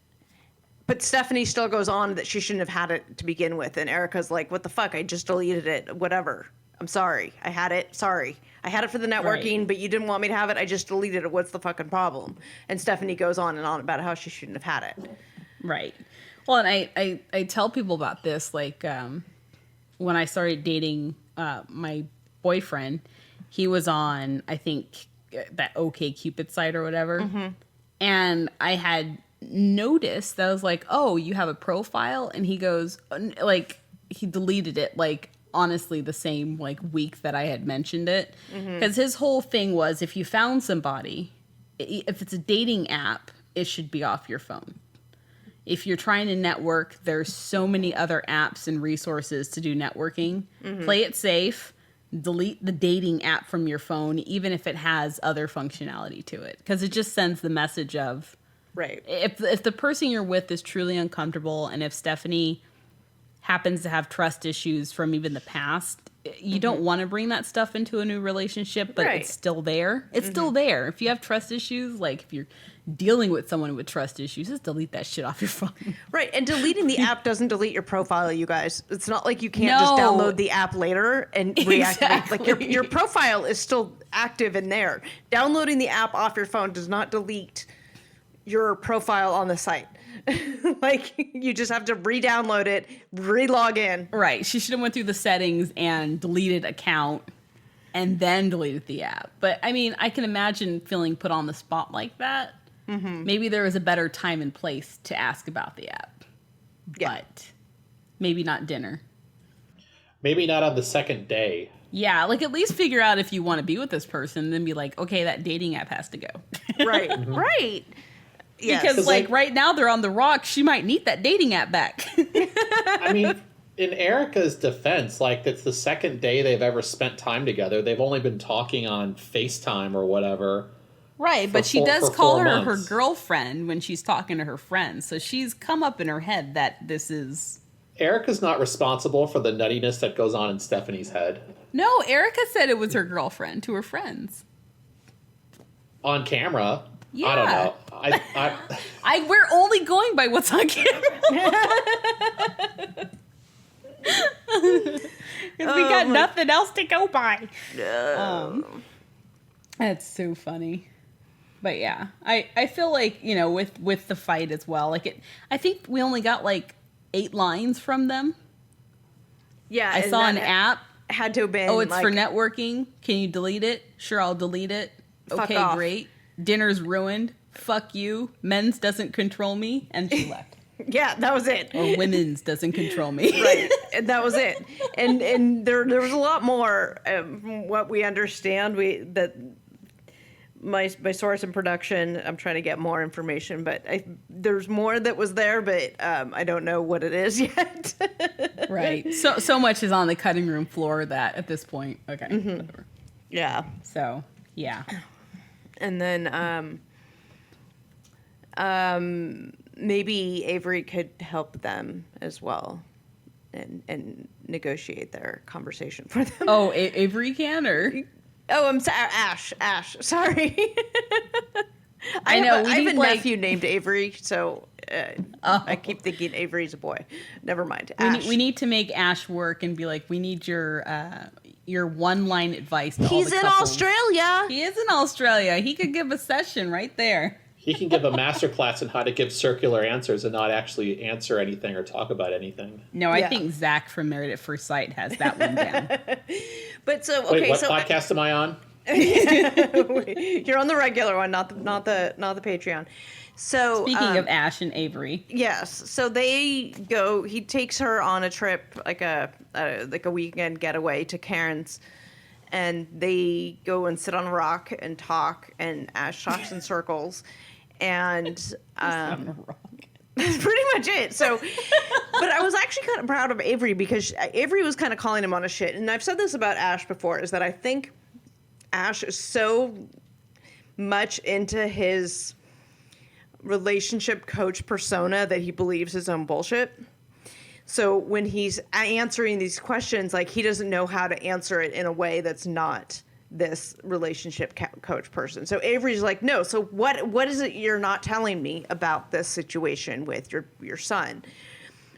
But Stephanie still goes on that she shouldn't have had it to begin with. And Erica's like, what the fuck? I just deleted it. Whatever. I'm sorry. I had it. Sorry. I had it for the networking, Right. but you didn't want me to have it. I just deleted it. What's the fucking problem? And Stephanie goes on and on about how she shouldn't have had it. Right. Well, and I tell people about this, like, when I started dating my boyfriend, he was on, I think, that OK Cupid site or whatever. Mm-hmm. And I had noticed that I was like, oh, you have a profile? And he goes, like, he deleted it, like, honestly, the same, like, week that I had mentioned it. Because his whole thing was, if you found somebody, if it's a dating app, it should be off your phone. if you're trying to network, there's so many other apps and resources to do networking. Play it safe. Delete the dating app from your phone, even if it has other functionality to it, because it just sends the message of, Right. If the person you're with is truly uncomfortable, and if Stephanie happens to have trust issues from even the past, you don't want to bring that stuff into a new relationship, but Right. it's still there. It's still there. If you have trust issues, like if you're dealing with someone with trust issues, just delete that shit off your phone. Right. And deleting the app doesn't delete your profile, you guys. It's not like you can't just No. download the app later and reactivate. Like your Exactly. profile is still active in there. Downloading the app off your phone does not delete your profile on the site. Like you just have to re-download it, re-log in. Right. She should have went through the settings and deleted account and then deleted the app. But I mean, I can imagine feeling put on the spot like that. Maybe there was a better time and place to ask about the app. Yeah. But maybe not dinner. Maybe not on the second day. Yeah, like at least figure out if you want to be with this person, then be like, okay, that dating app has to go. Right. Right. Yes. Because like right now they're on the rocks, she might need that dating app back. I mean, in Erica's defense, like it's the second day they've ever spent time together. They've only been talking on FaceTime or whatever. Right, but she for does 4 call her months. girlfriend when she's talking to her friends. So she's come up in her head that this is... Erica's not responsible for the nuttiness that goes on in Stephanie's head. No, Erica said it was her girlfriend to her friends. On camera. Yeah. I don't know. We're only going by what's on camera. Because we got nothing else to go by. That's so funny. But yeah, I feel like, you know, with the fight as well, like I think we only got like 8 lines from them. Yeah. I and saw an that app. had to have been. Oh, it's like, for networking. Can you delete it? Sure, I'll delete it. Fuck Okay, off. great. Dinner's ruined. Fuck you. Men's doesn't control me. And she left. Yeah, that was it. Or women's doesn't control me. Right, and that was it. And there was a lot more. From what we understand, that my source in production. I'm trying to get more information, but there's more that was there, but I don't know what it is yet. Right. So much is on the cutting room floor that at this point, okay, whatever. Yeah, So yeah. and then maybe Avery could help them as well, and negotiate their conversation for them. Oh, Avery can or Oh, I'm sorry, Ash. Sorry. I know, we I have need, a like- nephew named Avery, so I keep thinking Avery's a boy. Never mind. Ash. we need to make Ash work and be like, we need your one line advice. To all He's the in couples. Australia. He is in Australia. He could give a session right there. He can give a master class on how to give circular answers and not actually answer anything or talk about anything. No, I Yeah. think Zach from Married at First Sight has that one down. But so Wait, okay, what so podcast am I on? you're on the regular one, not the Patreon. So Speaking of Ash and Avery, yes, so they go. He takes her on a trip, like a weekend getaway to Karen's, and they go and sit on a rock and talk. And Ash talks in circles, and that's pretty much it. So, but I was actually kind of proud of Avery because Avery was kind of calling him on a shit. And I've said this about Ash before, is that I think Ash is so much into his relationship coach persona that he believes his own bullshit. So when he's answering these questions, like he doesn't know how to answer it in a way that's not this relationship coach person. So Avery's like, no, so what is it you're not telling me about this situation with your son?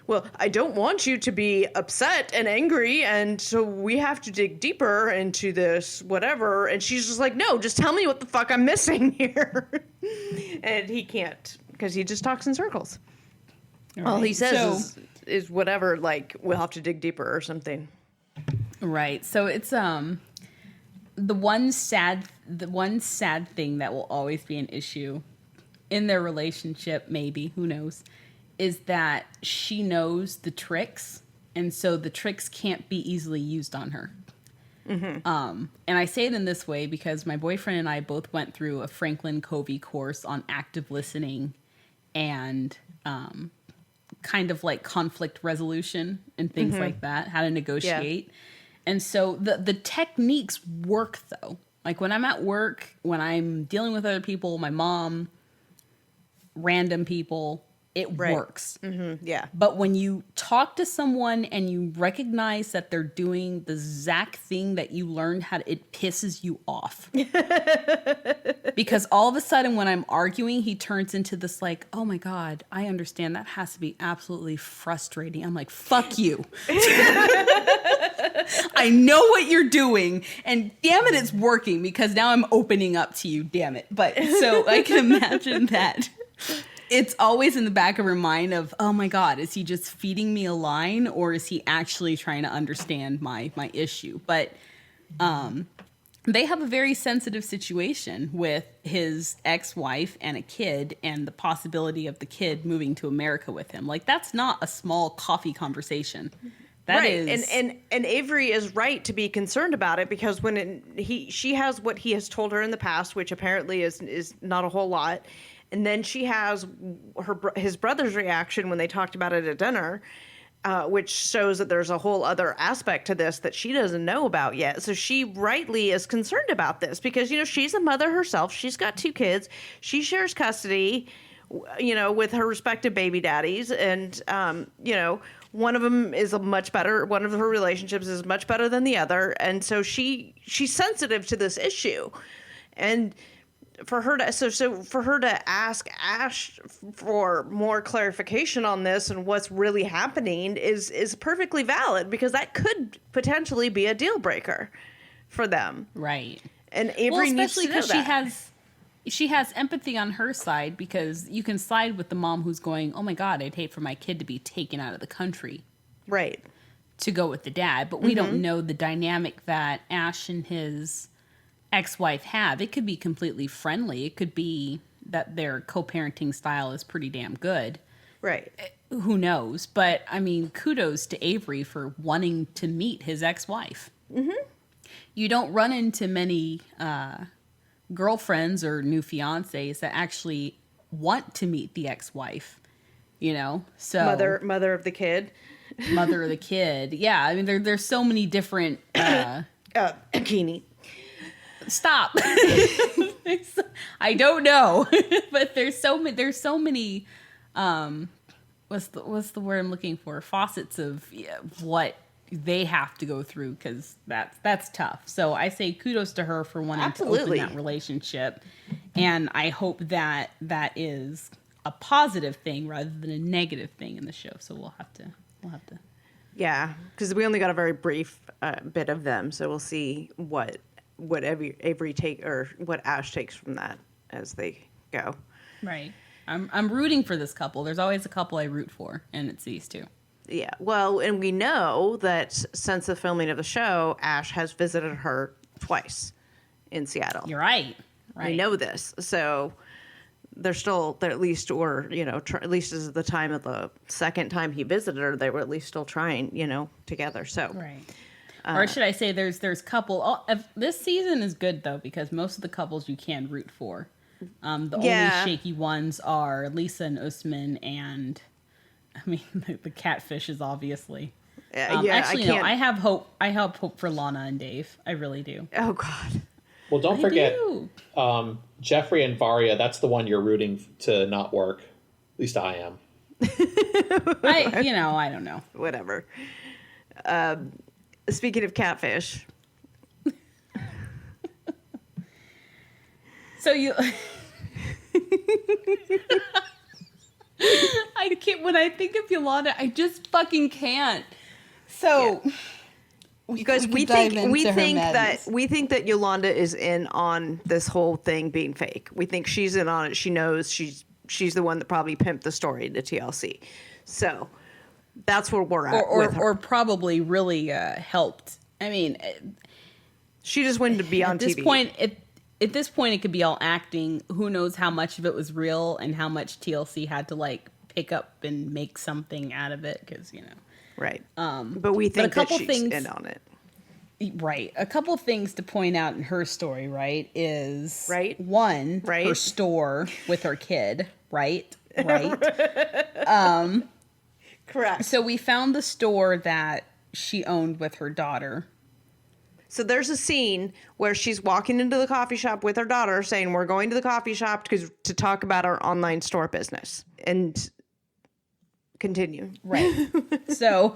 Well, I don't want you to be upset and angry, and so we have to dig deeper into this, whatever. And she's just like, no, just tell me what the fuck I'm missing here. And he can't, because he just talks in circles. All he says is whatever, like, we'll have to dig deeper or something. right? So it's the one sad thing that will always be an issue in their relationship, maybe, who knows, is that she knows the tricks, and so the tricks can't be easily used on her. Mm-hmm. And I say it in this way because my boyfriend and I both went through a Franklin Covey course on active listening and kind of like conflict resolution and things like that, how to negotiate. And so the techniques work though. Like when I'm at work, when I'm dealing with other people, my mom, random people, it works. Yeah. But when you talk to someone and you recognize that they're doing the exact thing that you learned how to, it pisses you off. Because all of a sudden when I'm arguing, he turns into this like, oh my God, I understand. That has to be absolutely frustrating. I'm like, fuck you. I know what you're doing. And damn it, it's working because now I'm opening up to you, damn it. But so I can imagine that. It's always in the back of her mind of, oh my God, is he just feeding me a line or is he actually trying to understand my issue? But they have a very sensitive situation with his ex-wife and a kid and the possibility of the kid moving to America with him. Like, that's not a small coffee conversation. That is... And Avery is right to be concerned about it because when she has what he has told her in the past, which apparently is not a whole lot. And then she has his brother's reaction when they talked about it at dinner, which shows that there's a whole other aspect to this that she doesn't know about yet. So she rightly is concerned about this because, she's a mother herself. She's got 2 kids. She shares custody, with her respective baby daddies. And, one of them is one of her relationships is much better than the other. And so she's sensitive to this issue. And for her to ask Ash for more clarification on this and what's really happening is perfectly valid because that could potentially be a deal breaker for them. Right. And Avery needs to know that. She has empathy on her side because you can side with the mom who's going, oh my God, I'd hate for my kid to be taken out of the country. Right. To go with the dad. But we don't know the dynamic that Ash and his ex-wife have. It could be completely friendly. It could be that their co-parenting style is pretty damn good. Right. Who knows? But I mean, kudos to Avery for wanting to meet his ex-wife. You don't run into many girlfriends or new fiancés that actually want to meet the ex-wife, so mother of the kid. Mother of the kid. Yeah. I mean, there's so many different, Keeney. Stop. I don't know, but there's so many. What's the word I'm looking for? Faucets of what they have to go through because that's tough. So I say kudos to her for wanting to open that relationship, and I hope that is a positive thing rather than a negative thing in the show. So we'll have to. Yeah, because we only got a very brief bit of them, so we'll see what Avery take or what Ash takes from that as they go. Right. I'm rooting for this couple. There's always a couple I root for, and it's these 2. Yeah. Well, and we know that since the filming of the show, Ash has visited her twice in Seattle. You're right. We know this, so they're at least, or at least as of the time of the second time he visited her, they were at least still trying, together. So right. Or should I say there's couple. This season is good, though, because most of the couples you can root for. The only shaky ones are Lisa and Usman and, I mean, the catfishes, obviously. Actually, I have hope. I have hope for Lana and Dave. I really do. Oh, God. Well, don't forget, Jeffrey and Varia, that's the one you're rooting to not work. At least I am. I don't know. Whatever. Speaking of catfish. So you... I can't... When I think of Yolanda, I just fucking can't. So... Yeah. You guys, we think that Yolanda is in on this whole thing being fake. We think she's in on it. She knows she's the one that probably pimped the story to TLC. So that's where we're at with her. Or probably really helped. I mean, she just wanted to be on TV. At this point, it could be all acting. Who knows how much of it was real and how much TLC had to pick up and make something out of it because Right. But we think that she's in on it. Right. A couple things to point out in her story, right, is... Right. One, her store with her kid, right? Right. Correct. So we found the store that she owned with her daughter. So there's a scene where she's walking into the coffee shop with her daughter saying, we're going to the coffee shop to talk about our online store business. And continue. Right. So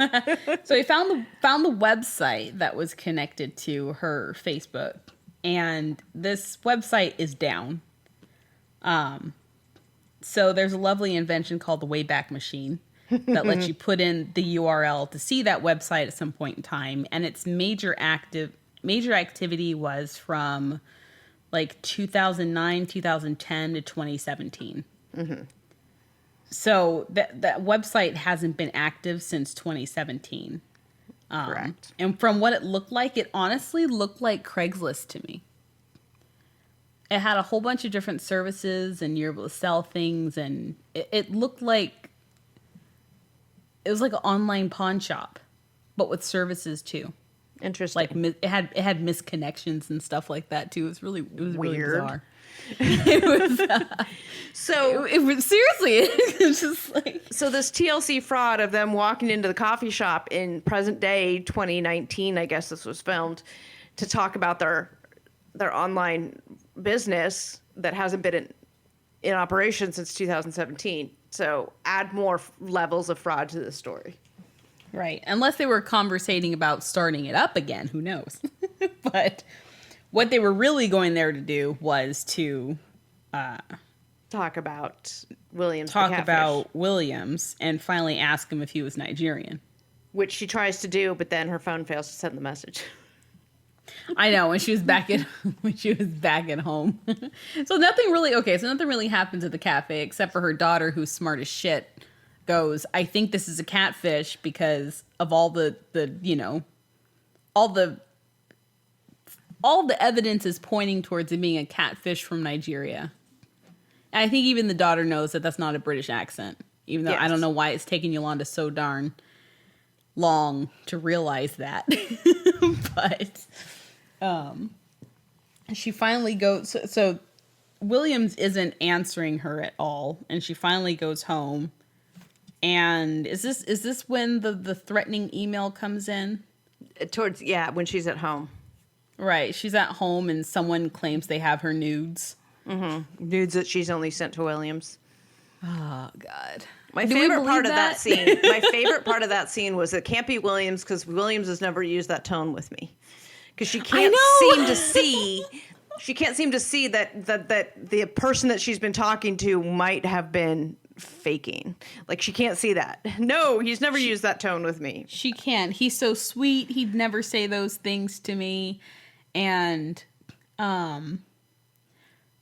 we found the website that was connected to her Facebook, and this website is down. So there's a lovely invention called the Wayback Machine that lets you put in the URL to see that website at some point in time, and its major activity was from like 2009, 2010 to 2017. Mm-hmm. So that website hasn't been active since 2017. Correct. And from what it looked like, it honestly looked like Craigslist to me. It had a whole bunch of different services, and you're able to sell things, and it looked like it was like an online pawn shop, but with services too. Interesting. Like it had misconnections and stuff like that too. It was really Weird. really bizarre. It was seriously. It's just like, so this TLC fraud of them walking into the coffee shop in present day 2019, I guess this was filmed, to talk about their online business that hasn't been in operation since 2017. So add more levels of fraud to this story. right. Unless they were conversating about starting it up again, who knows? But what they were really going there to do was to Talk about Williams. talk the catfish, about Williams and finally ask him if he was Nigerian. which she tries to do, but then her phone fails to send the message. I know, when she was back at home. So nothing really happens at the cafe except for her daughter, who's smart as shit, goes, I think this is a catfish because of all the evidence is pointing towards it being a catfish from Nigeria. And I think even the daughter knows that that's not a British accent, even though I don't know why it's taking Yolanda so darn long to realize that. But she finally goes, so Williams isn't answering her at all, and she finally goes home. And is this when the threatening email comes in? When she's at home. Right, she's at home and someone claims they have her nudes. Mm-hmm. Nudes that she's only sent to Williams. Oh God. My favorite part of that scene. My favorite part of that scene was it can't be Williams because Williams has never used that tone with me. Because she can't seem to see. She can't seem to see that the person that she's been talking to might have been faking. Like, she can't see that. No, he's never used that tone with me. She can't. He's so sweet. He'd never say those things to me. And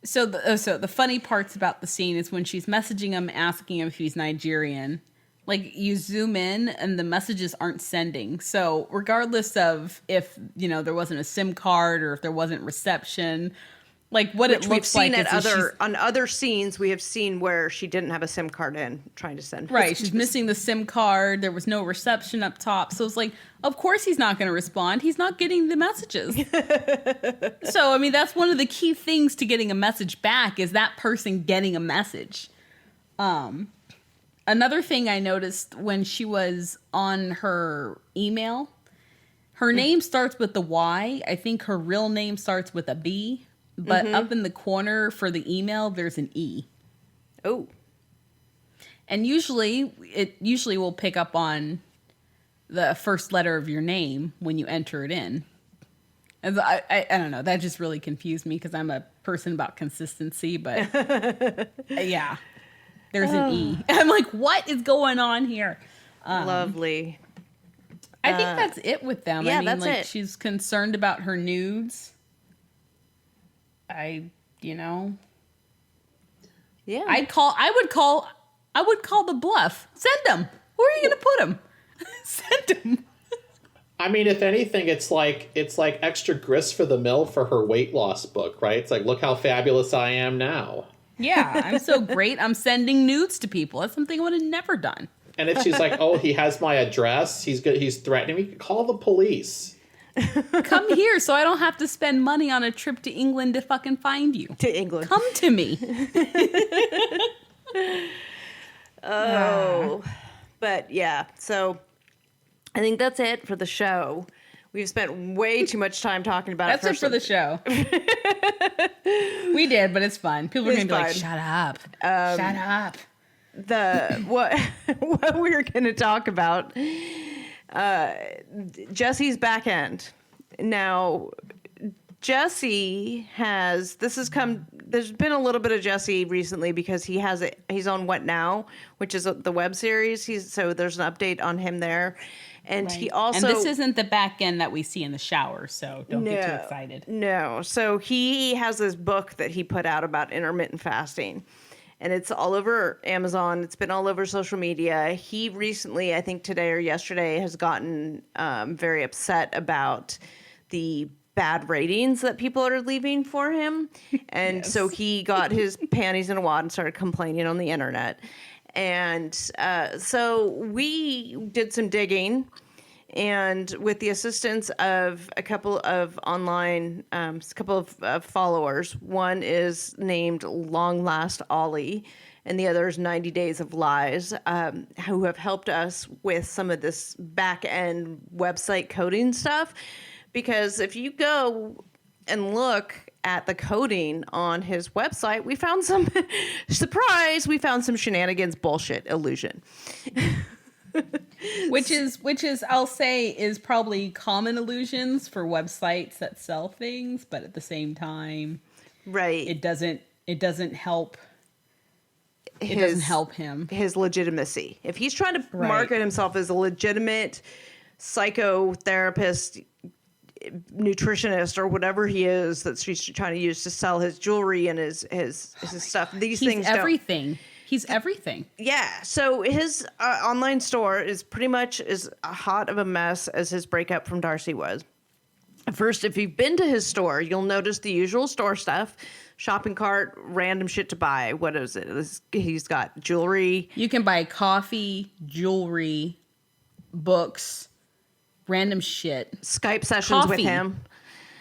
so the funny parts about the scene is when she's messaging him, asking him if he's Nigerian. Like, you zoom in and the messages aren't sending. So regardless of if, there wasn't a SIM card or if there wasn't reception, like what it looks like on other scenes, we have seen where she didn't have a SIM card in trying to send. Right, she's missing the SIM card. There was no reception up top. So it's like, of course he's not going to respond. He's not getting the messages. So, I mean, that's one of the key things to getting a message back is that person getting a message. Another thing I noticed when she was on her email, her name starts with the Y. I think her real name starts with a B. But up in the corner for the email, there's an E. Oh. And usually will pick up on the first letter of your name when you enter it in. And I don't know. That just really confused me because I'm a person about consistency. But yeah, there's an E. I'm like, what is going on here? Lovely. I think that's it with them. Yeah, I mean, that's like, it. she's concerned about her nudes. Yeah. I would call the bluff. Send them. Where are you going to put them? Send them. I mean, if anything, it's like extra grist for the mill for her weight loss book, right? It's like, look how fabulous I am now. Yeah, I'm so great. I'm sending nudes to people. That's something I would have never done. And if she's like, oh, he has my address, he's threatening me, call the police. Come here so I don't have to spend money on a trip to England to fucking find you. To England. Come to me. Oh. But yeah, so I think that's it for the show. We've spent way too much time talking about That's it. it for the show. We did, but it's fun. People are going to be like, shut up. Shut up. What we're going to talk about, Jesse's back end. Now, Jesse there's been a little bit of Jesse recently because he's on What Now, which is the web series. So there's an update on him there. And Right. he also... And this isn't the back end that we see in the shower, so don't get too excited. No. So he has this book that he put out about intermittent fasting. And it's all over Amazon. It's been all over social media. He recently, I think today or yesterday, has gotten very upset about the bad ratings that people are leaving for him. And so he got his panties in a wad and started complaining on the internet. And so we did some digging, and with the assistance of a couple of online, followers. One is named Long Last Ollie, and the other is 90 Days of Lies, who have helped us with some of this back end website coding stuff. Because if you go and look at the coding on his website, we found some we found some shenanigans bullshit illusion. Which is I'll say is probably common illusions for websites that sell things, but at the same time, right, it doesn't help. It doesn't help him. His legitimacy. If he's trying to market himself as a legitimate psychotherapist, nutritionist, or whatever he is that she's trying to use to sell his jewelry and his stuff, these things everything. He's everything. Yeah. So his online store is pretty much as hot of a mess as his breakup from Darcy was. First, if you've been to his store, you'll notice the usual store stuff: shopping cart, random shit to buy. What is it? He's got jewelry. You can buy coffee, jewelry, books, random shit. Skype sessions with him.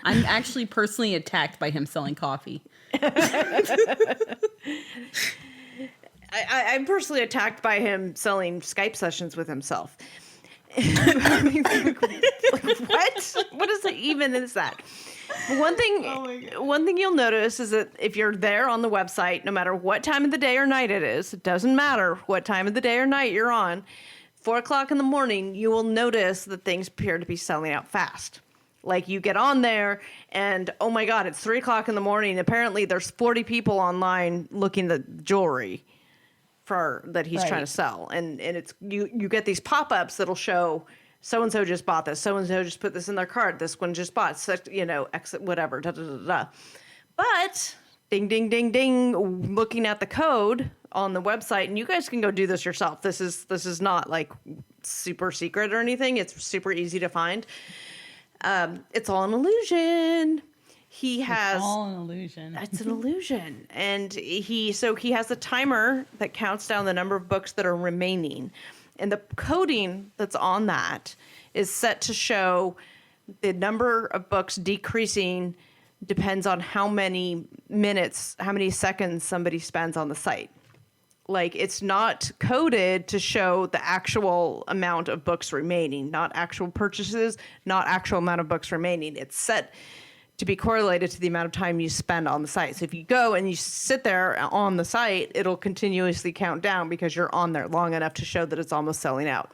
I'm actually personally attacked by him selling coffee. I'm personally attacked by him selling Skype sessions with himself. I mean, like, what? What is it even is that? One thing you'll notice is that if you're there on the website, no matter what time of the day or night it is, it doesn't matter what time of the day or night you're on, 4:00 in the morning, you will notice that things appear to be selling out fast. Like, you get on there and, oh my God, it's 3:00 in the morning. Apparently there's 40 people online looking at the jewelry that he's trying to sell. And it's, you get these pop-ups that'll show so-and-so just bought this, so-and-so just put this in their cart, this one just bought, exit, whatever, But, ding, ding, ding, ding, looking at the code on the website, and you guys can go do this yourself. This is not like super secret or anything. It's super easy to find. It's all an illusion. It's all an illusion. It's an illusion. And he has a timer that counts down the number of books that are remaining. And the coding that's on that is set to show the number of books decreasing depends on how many minutes, how many seconds somebody spends on the site. Like, it's not coded to show the actual amount of books remaining, not actual purchases, not actual amount of books remaining. It's set to be correlated to the amount of time you spend on the site. So if you go and you sit there on the site, it'll continuously count down because you're on there long enough to show that it's almost selling out.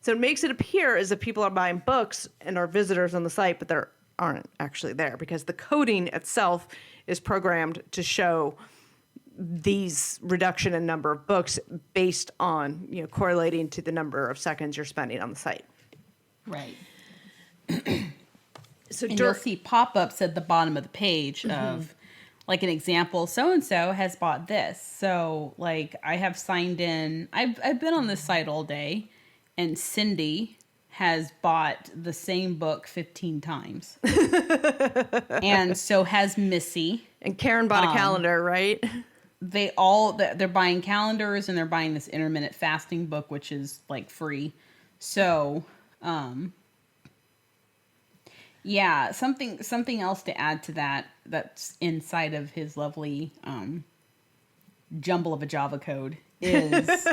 So it makes it appear as if people are buying books and are visitors on the site, but they aren't actually there because the coding itself is programmed to show these reduction in number of books based on, correlating to the number of seconds you're spending on the site. Right. So and you'll see pop-ups at the bottom of the page of, like, an example, so-and-so has bought this. So, like, I have signed in. I've been on this site all day, and Cindy has bought the same book 15 times. And so has Missy. And Karen bought a calendar, right? They're buying calendars, and they're buying this intermittent fasting book, which is, like, free. So, yeah, something else to add to that's inside of his lovely jumble of a Java code is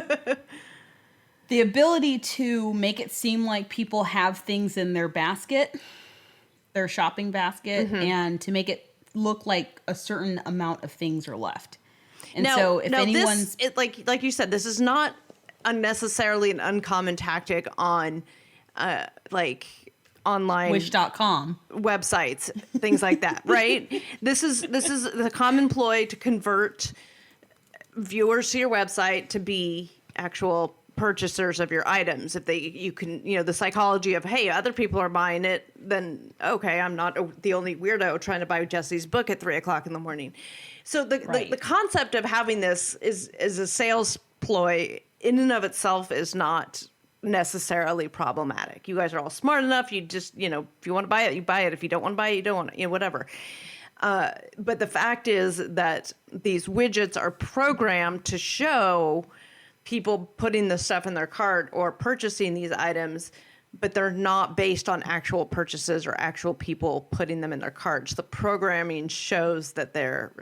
the ability to make it seem like people have things in their basket, their shopping basket, and to make it look like a certain amount of things are left. And so if anyone's... like you said, this is not unnecessarily an uncommon tactic on like online Wish.com websites, things like that, right? This is the common ploy to convert viewers to your website to be actual purchasers of your items. If you can, the psychology of, hey, other people are buying it, then okay, I'm not the only weirdo trying to buy Jesse's book at 3:00 in the morning. So the concept of having this is a sales ploy in and of itself is not necessarily problematic. You guys are all smart enough. You just, if you want to buy it, you buy it. If you don't want to buy it, you don't want it, whatever. But the fact is that these widgets are programmed to show people putting the stuff in their cart or purchasing these items, but they're not based on actual purchases or actual people putting them in their carts. The programming shows that they're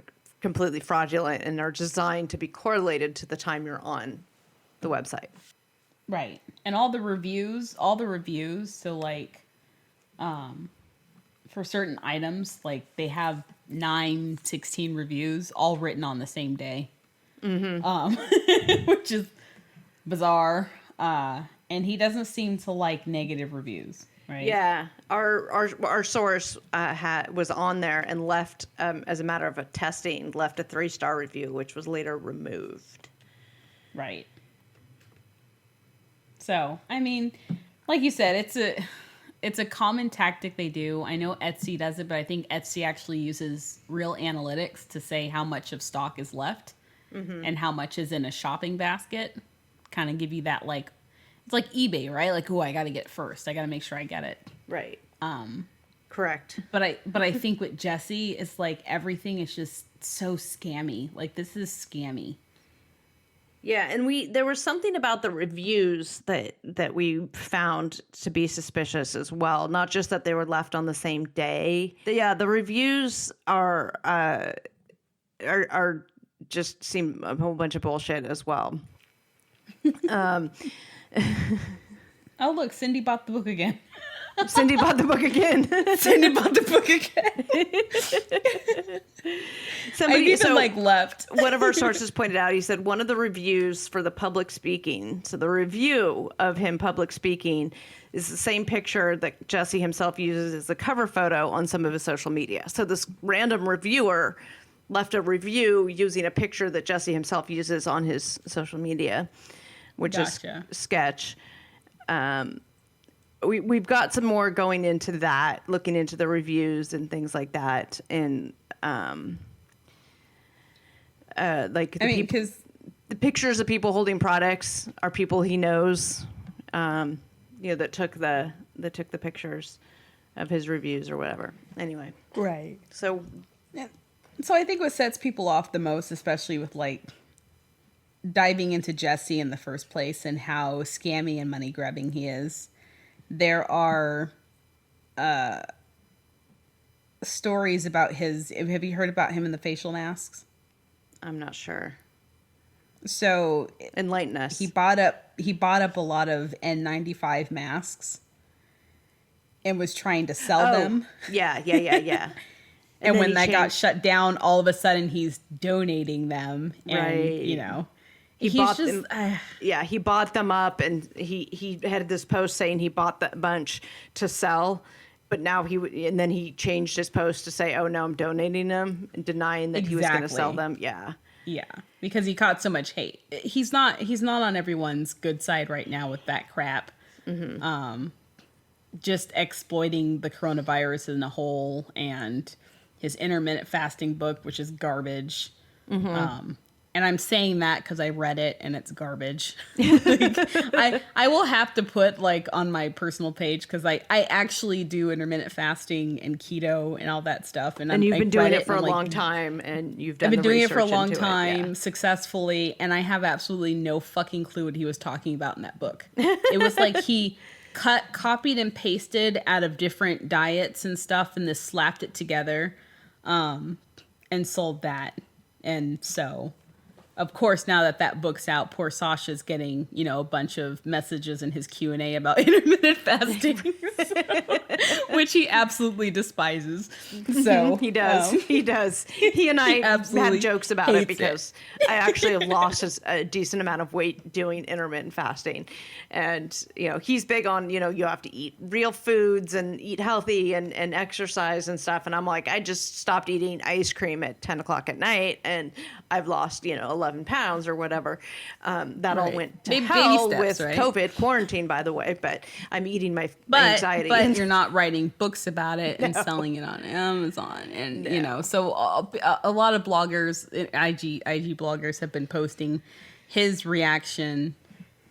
completely fraudulent and are designed to be correlated to the time you're on the website. Right. And all the reviews, so like for certain items, like they have 16 reviews all written on the same day. Which is bizarre. And he doesn't seem to like negative reviews, right? Yeah. Our source was on there and left, as a matter of testing, left a 3-star review, which was later removed. Right. So, I mean, like you said, it's a common tactic they do. I know Etsy does it, but I think Etsy actually uses real analytics to say how much of stock is left and how much is in a shopping basket. Kind of give you that, like, it's like eBay, right? Like, I got to get it first. I got to make sure I get it. Right. Correct. But I think with Jesse, it's like everything is just so scammy. Like, this is scammy. Yeah, and there was something about the reviews that we found to be suspicious as well. Not just that they were left on the same day. The reviews are just seem a whole bunch of bullshit as well. Oh, look, Cindy bought the book again. Cindy bought the book again. Cindy bought the book again. Somebody left. One of our sources pointed out, he said one of the reviews for the public speaking, so the review of him public speaking is the same picture that Jesse himself uses as a cover photo on some of his social media. So this random reviewer left a review using a picture that Jesse himself uses on his social media, which is sketch. We've got some more going into that, looking into the reviews and things like that, and because the pictures of people holding products are people he knows, that took the pictures of his reviews or whatever. Anyway, right. So I think what sets people off the most, especially with like diving into Jesse in the first place and how scammy and money grabbing he is. There are stories about have you heard about him in the facial masks? I'm not sure. So enlighten us. He bought up a lot of N95 masks and was trying to sell them. Yeah. and when that got shut down, all of a sudden he's donating them. And, right. He bought them up, and he had this post saying he bought that bunch to sell, but now then he changed his post to say, "Oh no, I'm donating them," and denying that he was going to sell them. Yeah, because he caught so much hate. He's not on everyone's good side right now with that crap. Just exploiting the coronavirus in a whole, and his intermittent fasting book, which is garbage. And I'm saying that because I read it and it's garbage. I will have to put like on my personal page, because I actually do intermittent fasting and keto and all that stuff. And you've been doing it for a long time, and you've done I've been doing it for a long time successfully, and I have absolutely no fucking clue what he was talking about in that book. It was like he copied and pasted out of different diets and stuff, and this slapped it together and sold that. And so of course, now that book's out, poor Sasha's getting, a bunch of messages in his Q&A about intermittent fasting, which he absolutely despises. So he does. He does. He and I had jokes about it because I actually have lost a decent amount of weight doing intermittent fasting. And, he's big on, you have to eat real foods and eat healthy and exercise and stuff. And I'm like, I just stopped eating ice cream at 10 o'clock at night and I've lost, 11 pounds or whatever. That all went to hell with COVID quarantine, by the way, but I'm eating my anxiety. But you're not writing books about it and selling it on Amazon. And, so a lot of bloggers, IG bloggers have been posting his reaction,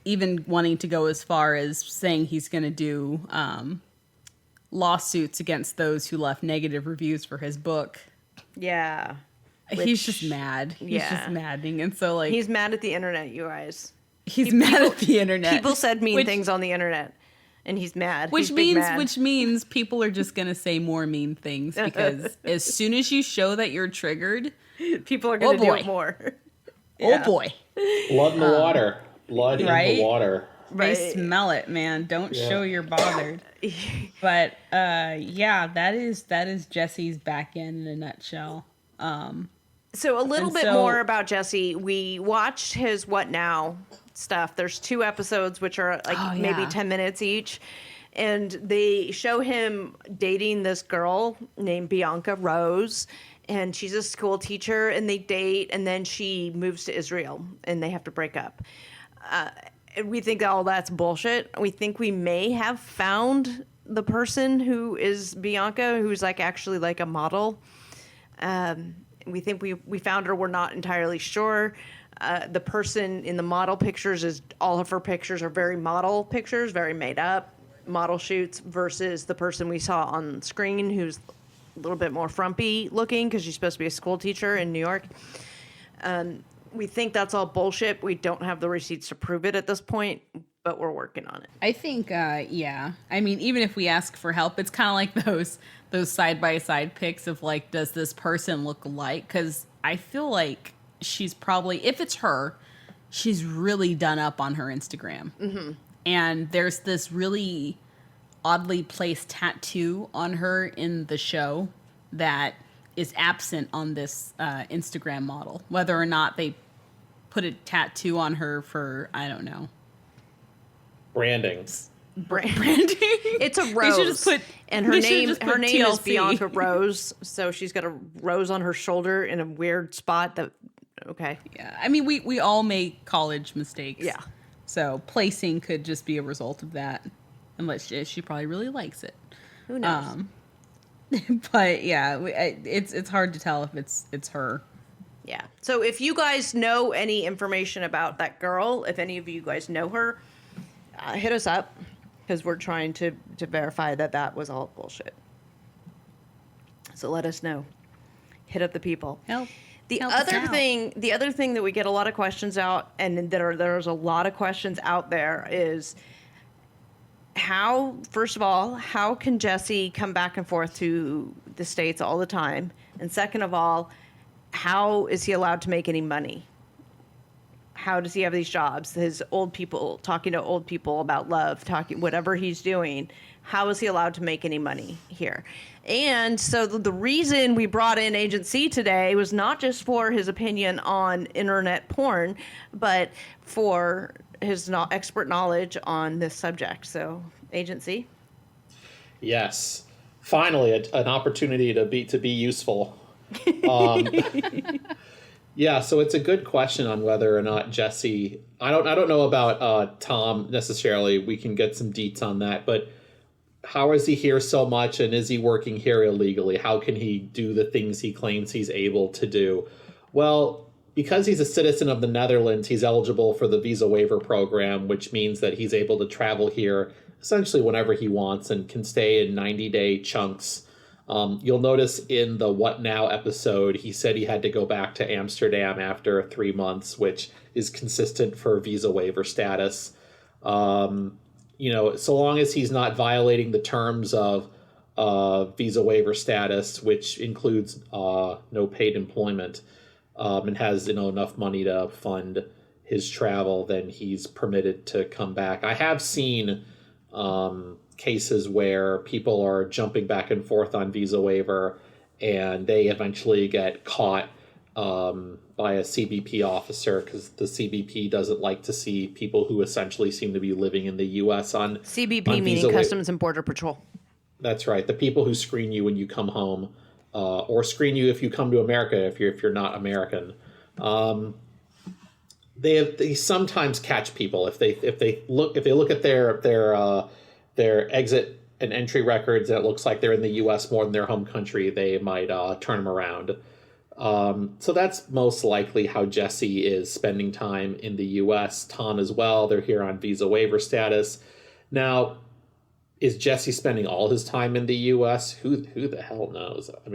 even wanting to go as far as saying he's going to do lawsuits against those who left negative reviews for his book. Yeah. He's just mad. He's just maddening. And so, he's mad at the internet, you guys. He's mad at the internet. People said mean things on the internet, and he's mad. Which means people are just going to say more mean things, because as soon as you show that you're triggered, people are going to do it more. Yeah. Oh, boy. Blood in the water. Blood in the water. Right. They smell it, man. Don't show you're bothered. But, that is Jesse's back end in a nutshell. So a little bit more about Jesse. We watched his What Now stuff. There's 2 episodes, which are maybe 10 minutes each. And they show him dating this girl named Bianca Rose. And she's a school teacher, and they date. And then she moves to Israel, and they have to break up. We think all that's bullshit. We think we may have found the person who is Bianca, who's actually a model. We think we found her. We're not entirely sure. The person in the model pictures all of her pictures are very model pictures, very made up model shoots, versus the person we saw on screen, who's a little bit more frumpy looking because she's supposed to be a school teacher in New York. We think that's all bullshit. We don't have the receipts to prove it at this point, but we're working on it. I think, I mean, even if we ask for help, it's kind of like those side-by-side pics of does this person look alike? Because I feel like she's probably, if it's her, she's really done up on her Instagram. Mm-hmm. And there's this really oddly placed tattoo on her in the show that is absent on this Instagram model. Whether or not they put a tattoo on her for, I don't know. Branding. It's a rose. They should just put, and her name TLC. is Bianca Rose. So she's got a rose on her shoulder in a weird spot that, okay. Yeah. I mean, we all make college mistakes. Yeah. So placing could just be a result of that. Unless she probably really likes it. Who knows? But yeah, it's hard to tell if it's her. Yeah. So if you guys know any information about that girl, if any of you guys know her, hit us up, because we're trying to verify that was all bullshit. So let us know. Hit up the people. The other thing that we get a lot of questions out, and there's a lot of questions out there, is first of all, how can Jesse come back and forth to the States all the time? And second of all, how is he allowed to make any money? How does he have these jobs? His old people, talking to old people about love, whatever he's doing. How is he allowed to make any money here? And so the reason we brought in Agent C today was not just for his opinion on internet porn, but for his expert knowledge on this subject. So, Agent C? Yes. Finally, an opportunity to be useful. Yeah, so it's a good question on whether or not Jesse. I don't know about Tom necessarily. We can get some deets on that, but how is he here so much, and is he working here illegally? How can he do the things he claims he's able to do? Well, because he's a citizen of the Netherlands, he's eligible for the visa waiver program, which means that he's able to travel here essentially whenever he wants and can stay in 90-day chunks. You'll notice in the What Now episode, he said he had to go back to Amsterdam after 3 months, which is consistent for visa waiver status. So long as he's not violating the terms of visa waiver status, which includes no paid employment, and has enough money to fund his travel, then he's permitted to come back. I have seen cases where people are jumping back and forth on visa waiver, and they eventually get caught by a CBP officer, because the CBP doesn't like to see people who essentially seem to be living in the U.S. on CBP on meaning Customs and Border Patrol. That's right. The people who screen you when you come home, or screen you if you come to America if you're not American. They sometimes catch people if they look at their exit and entry records and it looks like they're in the U.S. more than their home country. They might turn them around. So that's most likely how Jesse is spending time in the U.S. Tom as well. They're here on visa waiver status. Now, is Jesse spending all his time in the U.S.? Who the hell knows? I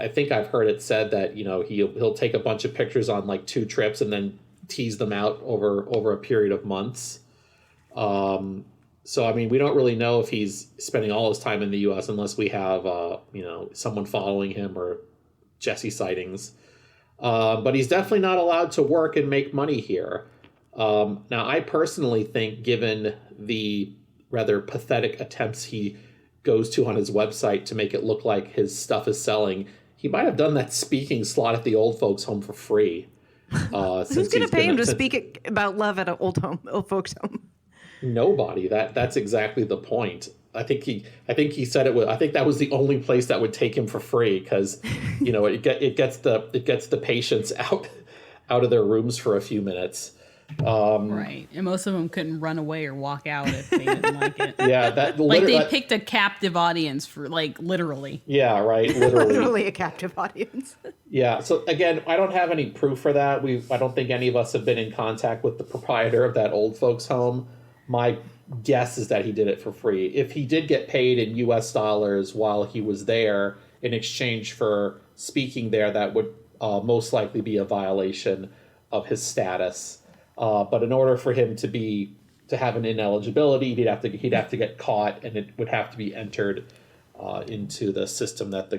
think I've heard it said that he'll take a bunch of pictures on like 2 trips and then tease them out over a period of months. So we don't really know if he's spending all his time in the U.S. unless we have someone following him or Jesse sightings. But he's definitely not allowed to work and make money here. Now, I personally think, given the rather pathetic attempts he goes to on his website to make it look like his stuff is selling, he might have done that speaking slot at the old folks home for free. Who's going to pay him to speak about love at an old folks home? Nobody. That's exactly the point. I think he said it was. I think that was the only place that would take him for free, because it gets the patients out of their rooms for a few minutes. Right, and most of them couldn't run away or walk out if they didn't like it. Yeah, they picked a captive audience for literally. Yeah, right, literally. Literally a captive audience. Yeah. So again, I don't have any proof for that. I don't think any of us have been in contact with the proprietor of that old folks home. My guess is that he did it for free. If he did get paid in U.S. dollars while he was there in exchange for speaking there, that would most likely be a violation of his status. But in order for him to have an ineligibility, he'd have to get caught, and it would have to be entered into the systems that the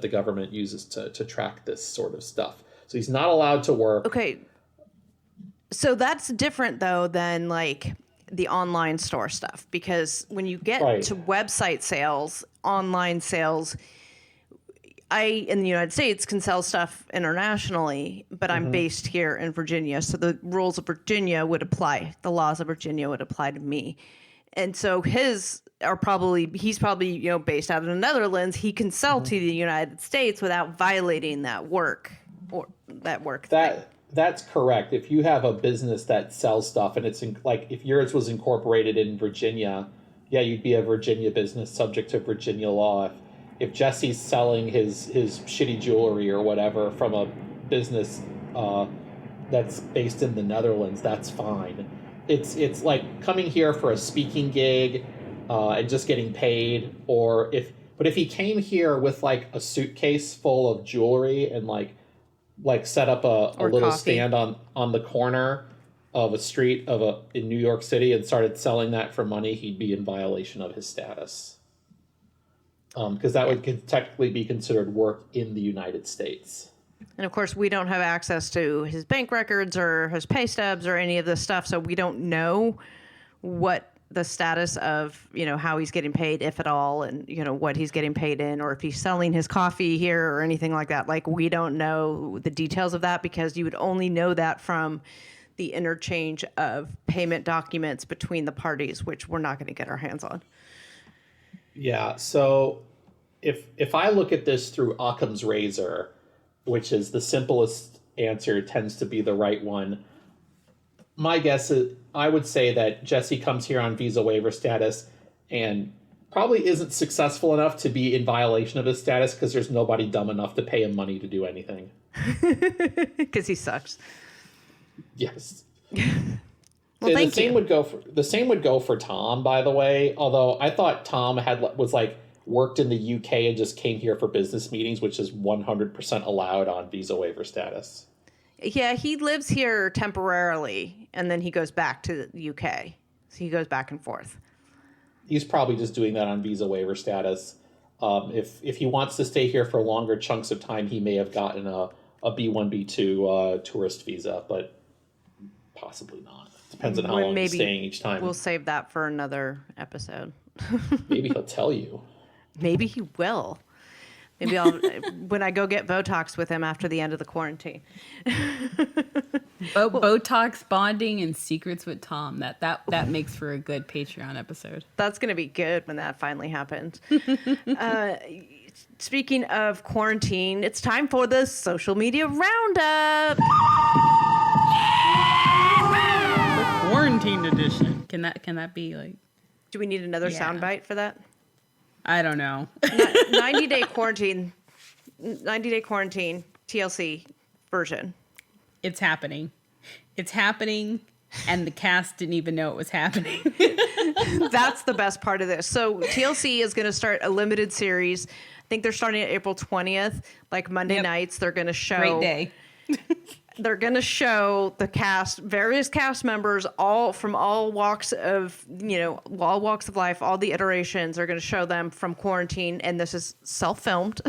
government uses to track this sort of stuff. So he's not allowed to work. Okay. So that's different though than like the online store stuff, because when you get to website sales, online sales, I, in the United States, can sell stuff internationally, but I'm based here in Virginia. So the rules of Virginia would apply. The laws of Virginia would apply to me. And so he's probably, based out of the Netherlands. He can sell to the United States without violating that work thing. That's correct. If you have a business that sells stuff and it's if yours was incorporated in Virginia, yeah, you'd be a Virginia business subject to Virginia law. If Jesse's selling his shitty jewelry or whatever from a business that's based in the Netherlands, that's fine. It's like coming here for a speaking gig and just getting paid. But if he came here with like a suitcase full of jewelry and like set up a little coffee stand on the corner of a street in New York City and started selling that for money, he'd be in violation of his status. Because that would technically be considered work in the United States. And of course, we don't have access to his bank records or his pay stubs or any of this stuff, so we don't know what the status of, how he's getting paid, if at all, and, what he's getting paid in, or if he's selling his coffee here or anything like that. Like, we don't know the details of that, because you would only know that from the interchange of payment documents between the parties, which we're not going to get our hands on. Yeah, so if I look at this through Occam's razor, which is the simplest answer tends to be the right one, my guess is I would say that Jesse comes here on visa waiver status and probably isn't successful enough to be in violation of his status, because there's nobody dumb enough to pay him money to do anything. Because he sucks. Yes. Well, thank the same would go for Tom, by the way. Although I thought Tom was worked in the UK and just came here for business meetings, which is 100% allowed on visa waiver status. Yeah, he lives here temporarily, and then he goes back to the UK. So he goes back and forth. He's probably just doing that on visa waiver status. If he wants to stay here for longer chunks of time, he may have gotten a B1, B2 tourist visa, but possibly not. Depends on how long he's staying each time. We'll save that for another episode. Maybe he'll tell you. Maybe he will. Maybe I'll when I go get Botox with him after the end of the quarantine. Botox, bonding, and secrets with Tom. That makes for a good Patreon episode. That's going to be good when that finally happens. Speaking of quarantine, it's time for the social media roundup. The quarantine edition. Can that be like? Do we need another soundbite for that? I don't know. 90-day quarantine TLC version. It's happening. It's happening, and the cast didn't even know it was happening. That's the best part of this. So TLC is going to start a limited series. I think they're starting at April 20th. Like Monday nights, they're going to show. Great day. They're going to show the cast, various cast members, all from all walks of life, all the iterations. They're going to show them from quarantine, and this is self-filmed,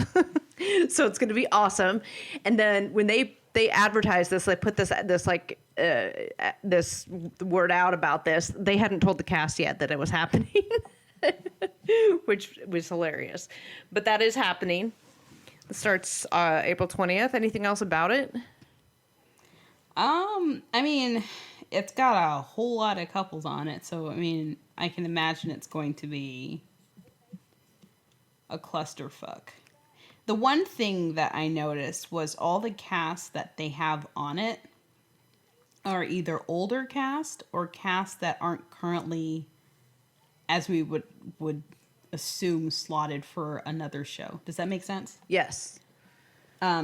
so it's going to be awesome. And then when they advertise this, they put this word out about this. They hadn't told the cast yet that it was happening, which was hilarious. But that is happening. It starts April 20th. Anything else about it? I mean, it's got a whole lot of couples on it, so I mean, I can imagine it's going to be a clusterfuck. The one thing that I noticed was all the cast that they have on it are either older cast or cast that aren't currently, as we would assume, slotted for another show. Does that make sense? Yes.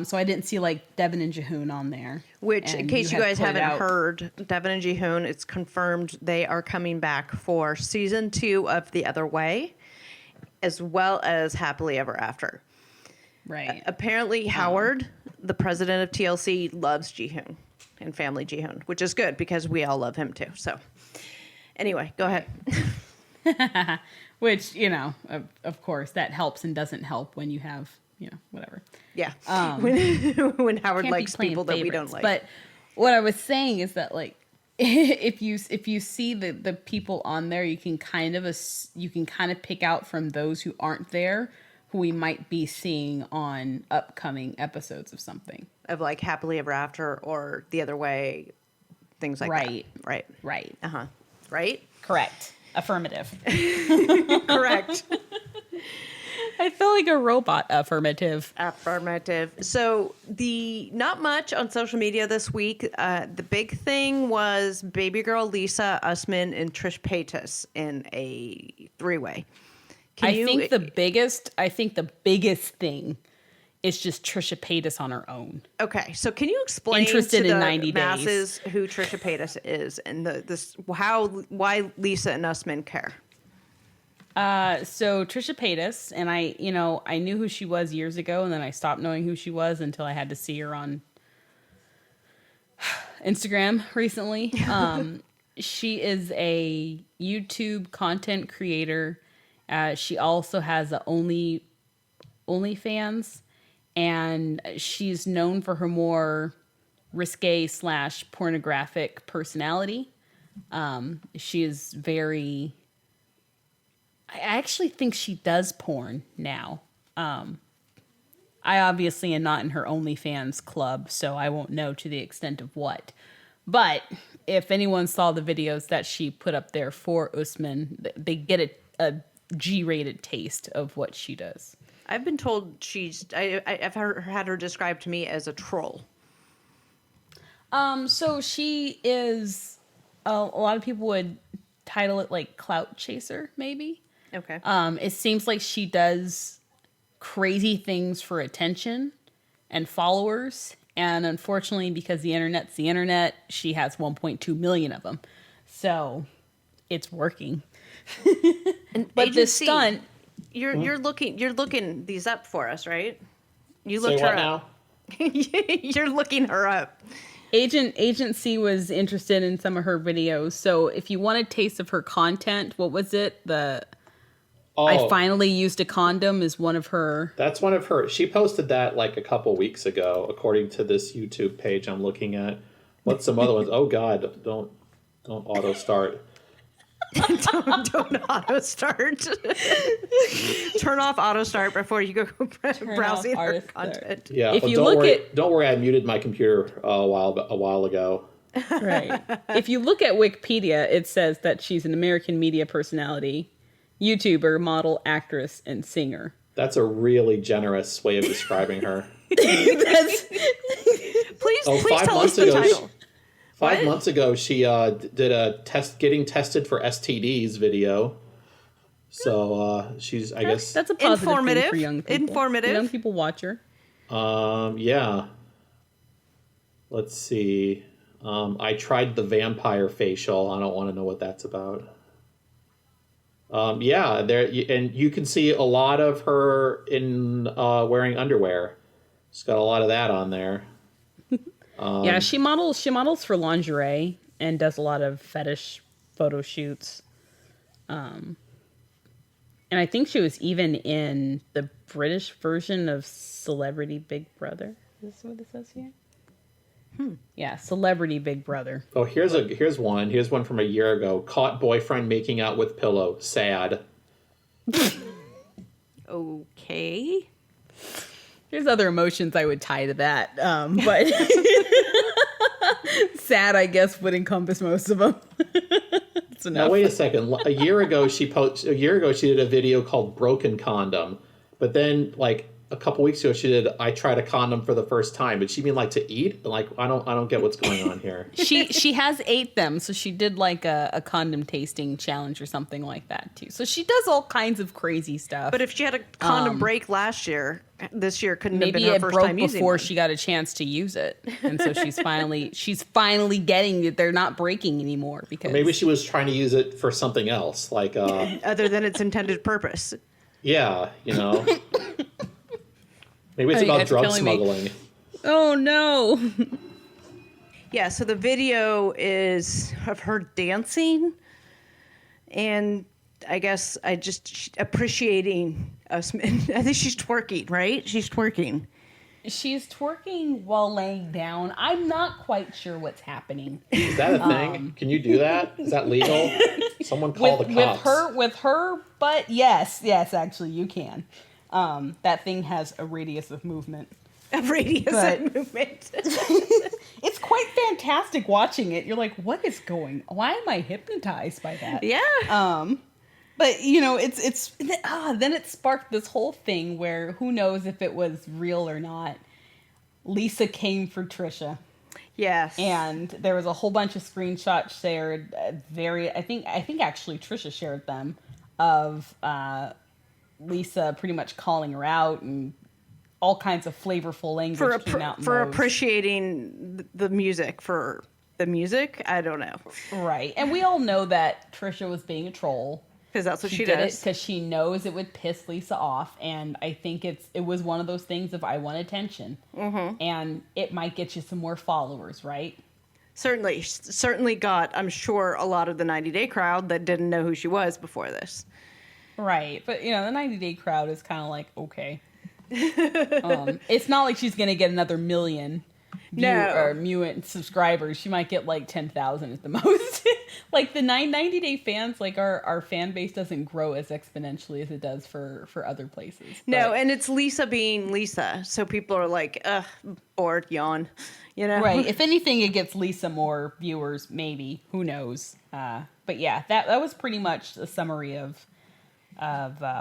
So I didn't see like Devin and Jihoon on there. Which, in case you guys haven't heard, Devin and Jihoon, it's confirmed they are coming back for season 2 of The Other Way, as well as Happily Ever After. Right. Apparently, Howard, the president of TLC, loves Jihoon and family Jihoon, which is good because we all love him too. So, anyway, go ahead. Which, of course, that helps and doesn't help when you have, whatever. Yeah. When Howard likes people that we don't like. But what I was saying is that, like, if you see the people on there, you can kind of pick out from those who aren't there who we might be seeing on upcoming episodes of something. Of like Happily Ever After or The Other Way, things like that. Right. Uh-huh. Right? Correct. Affirmative. Correct. I feel like a robot. Affirmative. So not much on social media this week. The big thing was baby girl Lisa, Usman, and Trish Paytas in a 3-way. I think the biggest thing is just Trisha Paytas on her own. Okay, so can you explain to the masses who Trisha Paytas is and why Lisa and Usman care? So Trisha Paytas, and I knew who she was years ago, and then I stopped knowing who she was until I had to see her on Instagram recently. She is a YouTube content creator. She also has a OnlyFans, and she's known for her more risque / pornographic personality. She is very... I actually think she does porn now. I obviously am not in her OnlyFans club, so I won't know to the extent of what. But if anyone saw the videos that she put up there for Usman, they get a G-rated taste of what she does. I've been told I've had her described to me as a troll. So she is, a lot of people would title it like clout chaser, maybe. Okay. It seems like she does crazy things for attention and followers. And unfortunately, because the internet's the internet, she has 1.2 million of them. So it's working. But this stunt, you're looking these up for us, right? You looked her up. You're looking her up. Agent C was interested in some of her videos. So if you want a taste of her content, what was it? I finally used a condom is one of her. That's one of her. She posted that like a couple weeks ago, according to this YouTube page I'm looking at. What's some other ones? Oh God, don't auto start. don't auto start. Turn off auto start before you go browsing her content. Yeah, if you don't worry, I muted my computer a while ago. Right. If you look at Wikipedia, it says that she's an American media personality, YouTuber, model, actress, and singer. That's a really generous way of describing her. Please tell us the title. 5 months ago, she did a getting tested for STDs video. So she's, I guess, that's a positive thing for young people. Informative. Young people watch her. Yeah. Let's see. I tried the vampire facial. I don't want to know what that's about. Yeah, there, and you can see a lot of her in wearing underwear. She's got a lot of that on there. Yeah, she models for lingerie and does a lot of fetish photo shoots. And I think she was even in the British version of Celebrity Big Brother. Is this what it says here? Yeah, Celebrity Big Brother. Oh, here's one. Here's one from a year ago. Caught boyfriend making out with pillow. Sad. Okay. There's other emotions I would tie to that, but sad, I guess, would encompass most of them. It's enough. Now wait a second. A year ago, she did a video called "Broken Condom," but then like a couple weeks ago, she did "I tried a condom for the first time." Did she mean like to eat? Like I don't get what's going on here. She has ate them, so she did like a condom tasting challenge or something like that too. So she does all kinds of crazy stuff. But if she had a condom break last year, this year couldn't have been her maybe it first broke time using before one. she got a chance to use it, and so she's finally getting that they're not breaking anymore because Or maybe she was trying to use it for something else, like other than its intended purpose. yeah, you know. Maybe it's about drug smuggling. Oh no. Yeah, so the video is of her dancing, and I guess appreciating us. I think she's twerking, right? She's twerking. She's twerking while laying down. I'm not quite sure what's happening. Is that a thing? Can you do that? Is that legal? Someone call the cops. With her, but yes, actually you can. That thing has a radius of movement. A radius of movement. It's quite fantastic watching it. You're like, what is going? Why am I hypnotized by that? Yeah. But you know, then it sparked this whole thing where who knows if it was real or not. Lisa came for Trisha. Yes. And there was a whole bunch of screenshots shared. I think actually Trisha shared them of Lisa pretty much calling her out and all kinds of flavorful language came out for appreciating the music for the music. I don't know. Right, and we all know that Trisha was being a troll because that's what she did does. Because she knows it would piss Lisa off, and I think it was one of those things of I want attention, and it might get you some more followers, right? Certainly got, I'm sure, a lot of the 90 Day crowd that didn't know who she was before this. Right, but you know, the 90 Day crowd is kind of like, okay. It's not like she's gonna get another million subscribers. She might get like 10,000 at the most. Like the 90 Day fans, like our fan base doesn't grow as exponentially as it does for other places. No, and it's Lisa being Lisa, so people are like, ugh, bored, yawn, you know? Right. If anything, it gets Lisa more viewers, maybe. Who knows? But yeah, that was pretty much a summary of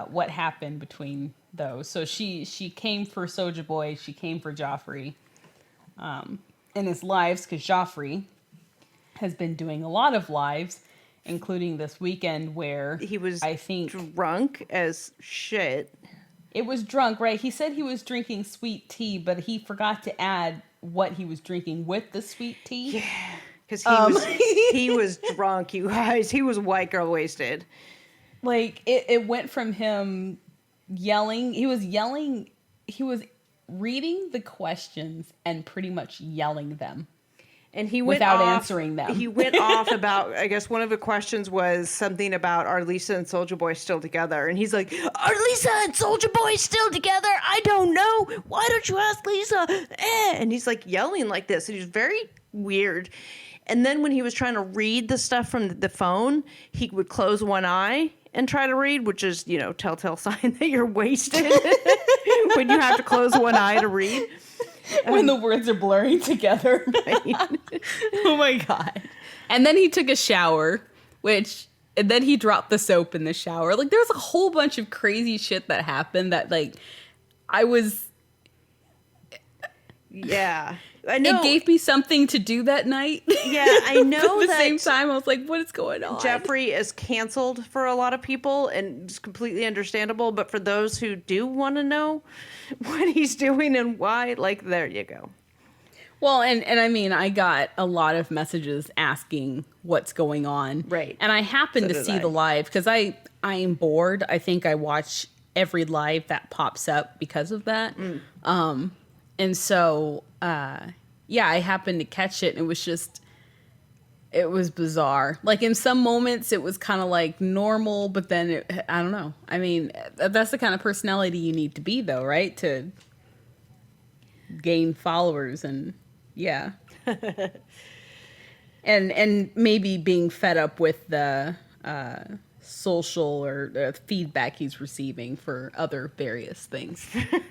what happened between those. So she came for Soulja Boy, she came for Joffrey in his lives, because Joffrey has been doing a lot of lives, including this weekend where he was, I think, drunk as shit. It was drunk, right? He said he was drinking sweet tea, but he forgot to add what he was drinking with the sweet tea. Yeah, because he was drunk, you guys. He was white girl wasted. Like, it went from him yelling. He was reading the questions and pretty much yelling them. And he went without off, answering them. He went off about, I guess one of the questions was something about, are Lisa and Soulja Boy still together? And he's like, are Lisa and Soulja Boy still together? I don't know. Why don't you ask Lisa? And he's like yelling like this. And he's very weird. And then when he was trying to read the stuff from the phone, he would close one eye and try to read, which is, telltale sign that you're wasted when you have to close one eye to read. When the words are blurring together. Right. Oh my God. And then he took a shower, and then he dropped the soap in the shower. Like, there's a whole bunch of crazy shit that happened that, like, Yeah. I know. It gave me something to do that night. Yeah, I know. At the same time, I was like, what is going on? Jeffrey is canceled for a lot of people, and it's completely understandable. But for those who do want to know what he's doing and why, like, there you go. Well, and I mean, I got a lot of messages asking what's going on. Right. And I happened to see the live because I am bored. I think I watch every live that pops up because of that. And so, yeah, I happened to catch it, and it was bizarre. Like, in some moments, it was kind of like normal, but then, I don't know. I mean, that's the kind of personality you need to be, though, right? To gain followers, and yeah. and maybe being fed up with the social or feedback he's receiving for other various things.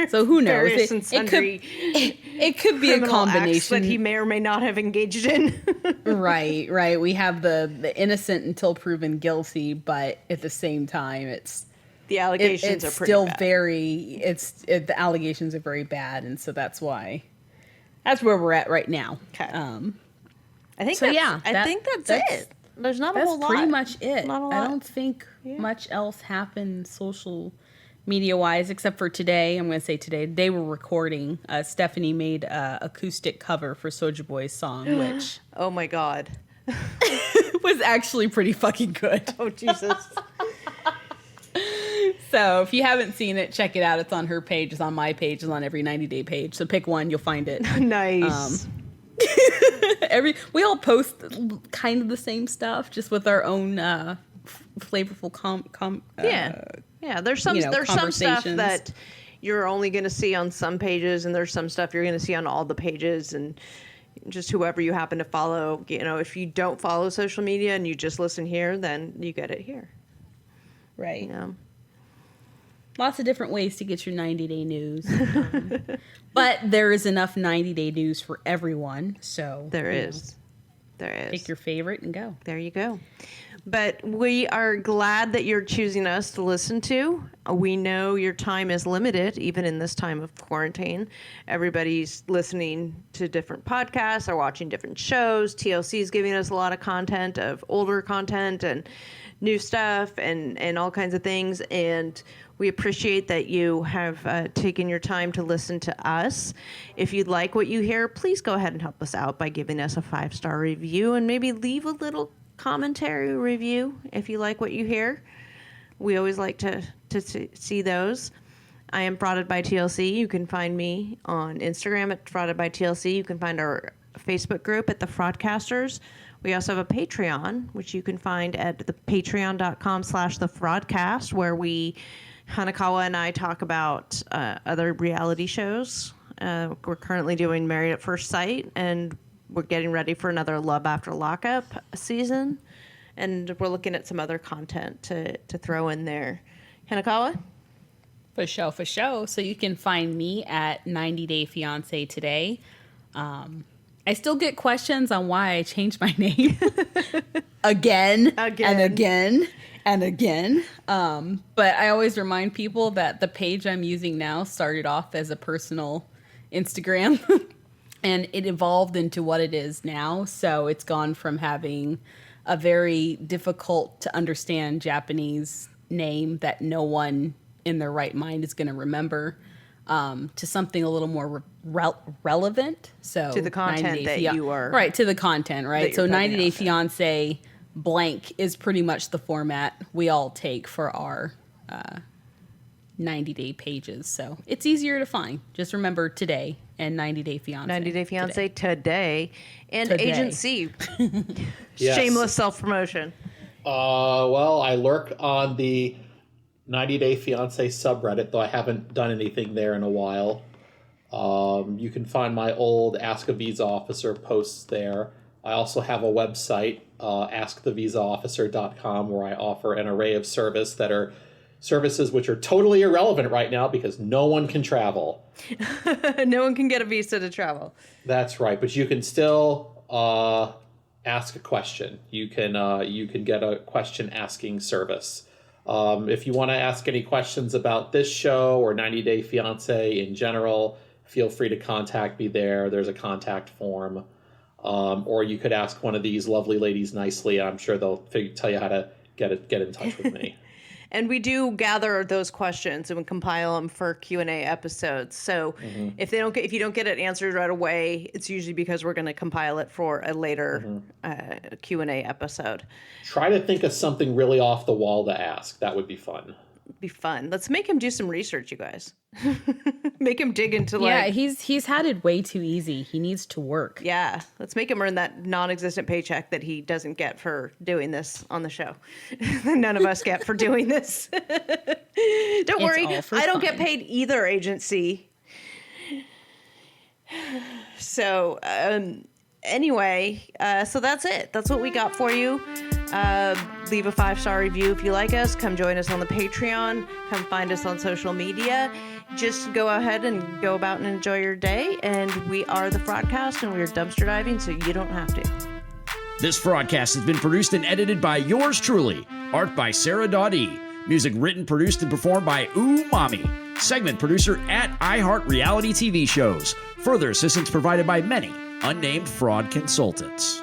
So who knows? Various and sundry it could be a combination that he may or may not have engaged in. Right. We have the innocent until proven guilty, but at the same time, the allegations are pretty still bad. the allegations are very bad, and so that's where we're at right now. Okay. I think that's it. There's not a whole lot. That's pretty much it. Not a lot. I don't think much else happened social media-wise, except for today. I'm going to say today. They were recording. Stephanie made an acoustic cover for Soulja Boy's song, which... Oh, my God. was actually pretty fucking good. Oh, Jesus. So if you haven't seen it, check it out. It's on her page. It's on my page. It's on every 90-day page. So pick one. You'll find it. Nice. We all post kind of the same stuff, just with our own flavorful There's some stuff that you're only going to see on some pages, and there's some stuff you're going to see on all the pages, and just whoever you happen to follow. If you don't follow social media and you just listen here, then you get it here. Right. Lots of different ways to get your 90-day news. But there is enough 90-day news for everyone. So There is. Pick your favorite and go. There you go. But we are glad that you're choosing us to listen to. We know your time is limited, even in this time of quarantine. Everybody's listening to different podcasts or watching different shows. TLC is giving us a lot of content, of older content and new stuff and all kinds of things. And we appreciate that you have taken your time to listen to us. If you'd like what you hear, please go ahead and help us out by giving us a 5-star review and maybe leave a little commentary review if you like what you hear. We always like to see those. I am Frauded by TLC. You can find me on Instagram at Frauded by TLC. You can find our Facebook group at the Fraudcasters. We also have a Patreon, which you can find at the patreon.com/thefraudcast, where Hanakawa and I talk about other reality shows. We're currently doing Married at First Sight, and we're getting ready for another Love After Lockup season. And we're looking at some other content to throw in there. Hanakawa? For show. So you can find me at 90 Day Fiance today. I still get questions on why I changed my name again. And again. But I always remind people that the page I'm using now started off as a personal Instagram and it evolved into what it is now. So it's gone from having a very difficult to understand Japanese name that no one in their right mind is going to remember, to something a little more relevant. So to the content that you are. Right, to the content, right? So 90 Day out. Fiance blank is pretty much the format we all take for our 90-day pages. So it's easier to find. Just remember Today and 90-Day Fiance. 90 Day Fiance today. And Today. Agent C. Yes. Shameless self-promotion. Well, I lurk on the 90 Day Fiance subreddit, though I haven't done anything there in a while. You can find my old Ask a Visa Officer posts there. I also have a website, askthevisaofficer.com, where I offer an array of services which are totally irrelevant right now because no one can travel. No one can get a visa to travel. That's right, but you can still ask a question. You can get a question asking service. If you want to ask any questions about this show or 90 Day Fiance in general, feel free to contact me there. There's a contact form. Or you could ask one of these lovely ladies nicely. I'm sure they'll tell you how to get in touch with me. And we do gather those questions and we compile them for Q&A episodes. So if you don't get it answered right away, it's usually because we're going to compile it for a later Q&A episode. Try to think of something really off the wall to ask. That would be fun. Be fun. Let's make him do some research, you guys. Make him dig into Yeah, he's had it way too easy. He needs to work. Yeah, let's make him earn that non-existent paycheck that he doesn't get for doing this on the show. None of us get for doing this. Don't worry, I don't get paid either, agency. So anyway, so that's it. That's what we got for you. Leave a 5-star review if you like us. Come join us on the Patreon. Come find us on social media. Just go ahead and go about and enjoy your day. And we are the Fraudcast, and we are dumpster diving, so you don't have to. This Fraudcast has been produced and edited by yours truly. Art by Sarah Dawdy. Music written, produced, and performed by Umami. Segment producer at iHeart Reality TV Shows. Further assistance provided by many unnamed fraud consultants.